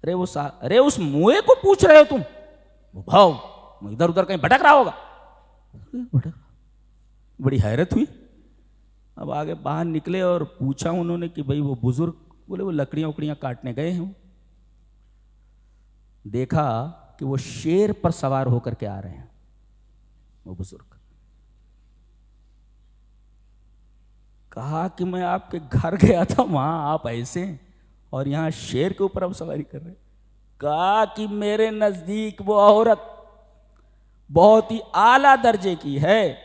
ارے اس موئے کو پوچھ رہے ہو تم؟ بھاؤ ادھر ادھر کہیں بھٹک رہا ہوگا. بڑی حیرت ہوئی. اب آگے باہر نکلے اور پوچھا انہوں نے کہ بھئی وہ بزرگ, بولے وہ لکڑیاں اکڑیاں کاٹنے گئے ہیں. دیکھا کہ وہ شیر پر سوار ہو کر کے آ رہے ہیں وہ بزرگ. کہا کہ میں آپ کے گھر گیا تھا, وہاں آپ ایسے ہیں اور یہاں شیر کے اوپر آپ سواری کر رہے ہیں. کہا کہ میرے نزدیک وہ عورت بہت ہی اعلیٰ درجے کی ہے,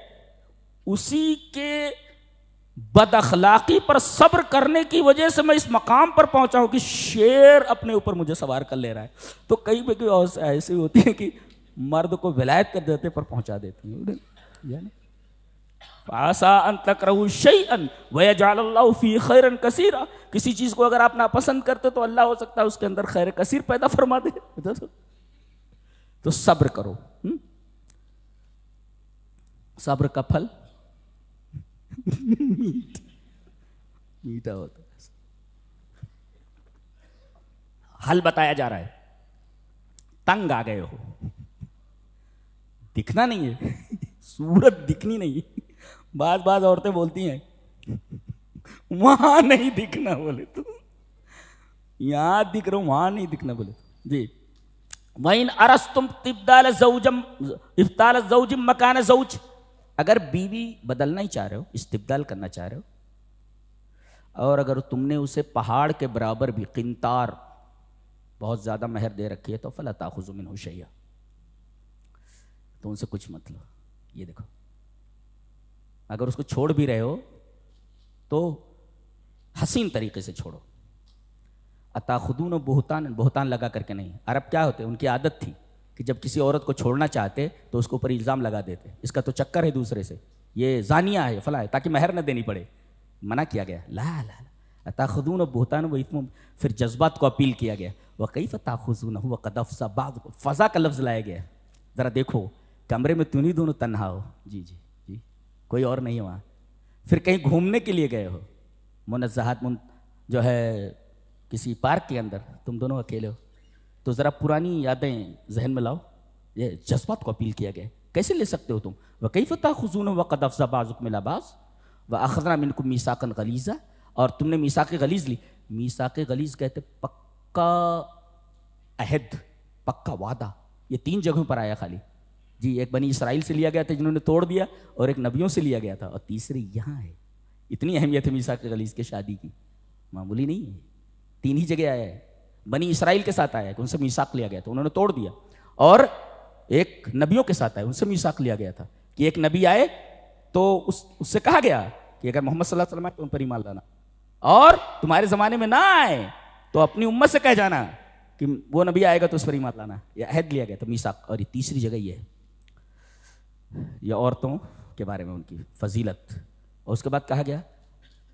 اسی کے بد اخلاقی پر صبر کرنے کی وجہ سے میں اس مقام پر پہنچا ہوں کہ شیر اپنے اوپر مجھے سوار کر لے رہا ہے. تو کئی بھی ایسی ہوتی ہے کہ مرد کو ولایت کر دیتے پر پہنچا دیتی ہیں. فَعَسَىٰ أَن تَكْرَهُوا شَيْئًا وَيَجْعَلَ اللَّهُ فِيهِ خَيْرًا كَثِيرًا, کسی چیز کو اگر آپ ناپسند کرتے تو اللہ ہو سکتا ہے اس کے اندر خیر کثیر پیدا فرما دے. تو صبر کرو. صبر کا پھل میٹھا ہوتا ہے. حل بتایا جا رہا ہے. تنگ آ گئے ہو, دکھنا نہیں ہے, صورت دکھنی نہیں. بعض عورتیں بولتی ہیں وہاں نہیں دکھنا, بولے تو یہاں دکھ رہا ہوں وہاں نہیں دکھنا, بولے جی. وَإِنْ أَرَسْتُمْ إِبْدَالَ الزَّوْجِ مَكَانَ زَوْجٍ, اگر بیوی بدلنا ہی چاہ رہے ہو, استبدال کرنا چاہ رہے ہو, اور اگر تم نے اسے پہاڑ کے برابر بھی قنطار بہت زیادہ مہر دے رکھی ہے تو فَلَا تَأْخُذُوا مِنْهُ شَيْئًا, تو ان سے کچھ مت لو. یہ دیکھو, اگر اس کو چھوڑ بھی رہے ہو تو حسین طریقے سے چھوڑو. اتاخذون بہتان, بہتان لگا کر کے نہیں. عرب کیا ہوتے, ان کی عادت تھی کہ جب کسی عورت کو چھوڑنا چاہتے تو اس کے اوپر الزام لگا دیتے, اس کا تو چکر ہے دوسرے سے, یہ زانیہ ہے, فلاں ہے, تاکہ مہر نہ دینی پڑے. منع کیا گیا, لا لا لا, اتاخذون بہتان و اثم. پھر جذبات کو اپیل کیا گیا, وکیف تاخذونہ وقد افضى بعضکم, فضا کا لفظ لایا گیا. ذرا دیکھو کمرے میں تم ہی دونوں تنہا ہو, جی جی جی, کوئی اور نہیں وہاں. پھر کہیں گھومنے کے لیے گئے ہو, منزہات جو ہے کسی پارک کے اندر, تم دونوں اکیلے ہو, تو ذرا پرانی یادیں ذہن میں لاؤ. یہ جذبات کو اپیل کیا گیا. کیسے لے سکتے ہو تم؟ وَكَيْفَ تَأْخُذُونَ وَقَدْ أَفْضَىٰ بَعْضُكُمْ إِلَىٰ بَعْضٍ وَأَخَذْنَا مِنْكُمْ مِيثَاقًا غَلِيظًا, اور تم نے میثاق غلیظ لی. میثاق غلیظ کہتے پکا عہد, پکا وعدہ. یہ 3 جگہوں پر آیا خالی. جی, ایک بنی اسرائیل سے لیا گیا تھا جنہوں نے توڑ دیا, اور ایک نبیوں سے لیا گیا تھا, اور تیسری یہاں ہے. اتنی اہمیت ہے میثاق غلیظ کے شادی کی, معمولی نہیں ہے. 3 ہی جگہ آیا ہے. بنی اسرائیل کے ساتھ آیا ہے کہ ان سے میثاق لیا گیا تھا, انہوں نے توڑ دیا. اور ایک نبیوں کے ساتھ آیا, ان سے میثاق لیا گیا تھا کہ ایک نبی آئے تو اس سے کہا گیا کہ اگر محمد صلی اللہ علیہ وسلم آئے تو ان پر ایمان لانا, اور تمہارے زمانے میں نہ آئے تو اپنی امت سے کہہ جانا کہ وہ نبی آئے گا تو اس پر ایمان لانا. یہ عہد لیا گیا تھا, میثاق. اور یہ تیسری جگہ یہ ہے, یہ عورتوں کے بارے میں ان کی فضیلت. اور اس کے بعد کہا گیا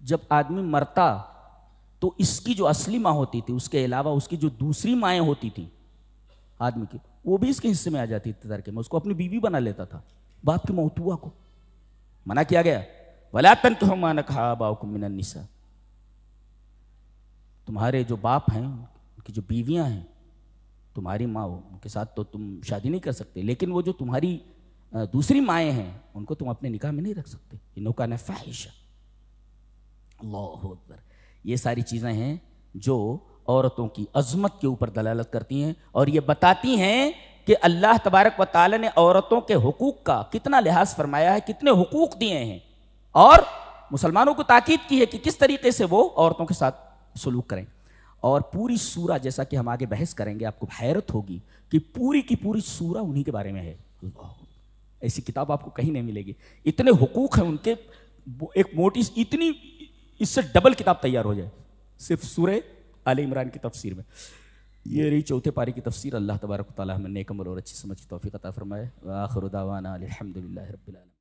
جب آدمی مرتا تو اس کی جو اصلی ماں ہوتی تھی, اس کے علاوہ اس کی جو دوسری مائیں ہوتی تھیں آدمی کی, وہ بھی اس کے حصے میں آ جاتی تھی ترکے میں. اس کو اپنی بیوی بنا لیتا تھا. باپ کی موت ہوا کو منع کیا گیا, وَلَا تَنكِحُوا مَا نَكَحَ آبَاؤُكُم مِّنَ النِّسَاءِ, تمہارے جو باپ ہیں ان کی جو بیویاں ہیں تمہاری ماں ہو ان کے ساتھ تو تم شادی نہیں کر سکتے، لیکن وہ جو تمہاری دوسری مائیں ہیں ان کو تم اپنے نکاح میں نہیں رکھ سکتے، انہوں کا فاحشہ۔ اللہ اکبر۔ یہ ساری چیزیں ہیں جو عورتوں کی عظمت کے اوپر دلالت کرتی ہیں اور یہ بتاتی ہیں کہ اللہ تبارک و تعالی نے عورتوں کے حقوق کا کتنا لحاظ فرمایا ہے، کتنے حقوق دیے ہیں، اور مسلمانوں کو تاکید کی ہے کہ کس طریقے سے وہ عورتوں کے ساتھ سلوک کریں۔ اور پوری سورہ، جیسا کہ ہم آگے بحث کریں گے، آپ کو حیرت ہوگی کہ پوری کی پوری سورہ انہی کے بارے میں ہے۔ اللہ، ایسی کتاب آپ کو کہیں نہیں ملے گی، اتنے حقوق ہیں ان کے، ایک موٹی اتنی اس سے ڈبل کتاب تیار ہو جائے صرف سورہ آل عمران کی تفسیر میں۔ یہ رہی چوتھے پارے کی تفسیر۔ اللہ تبارک و تعالی ہمیں نیک عمل اور اچھی سمجھ کی توفیق عطا فرمائے۔ وآخر دعوانا الحمدللہ رب العالمین۔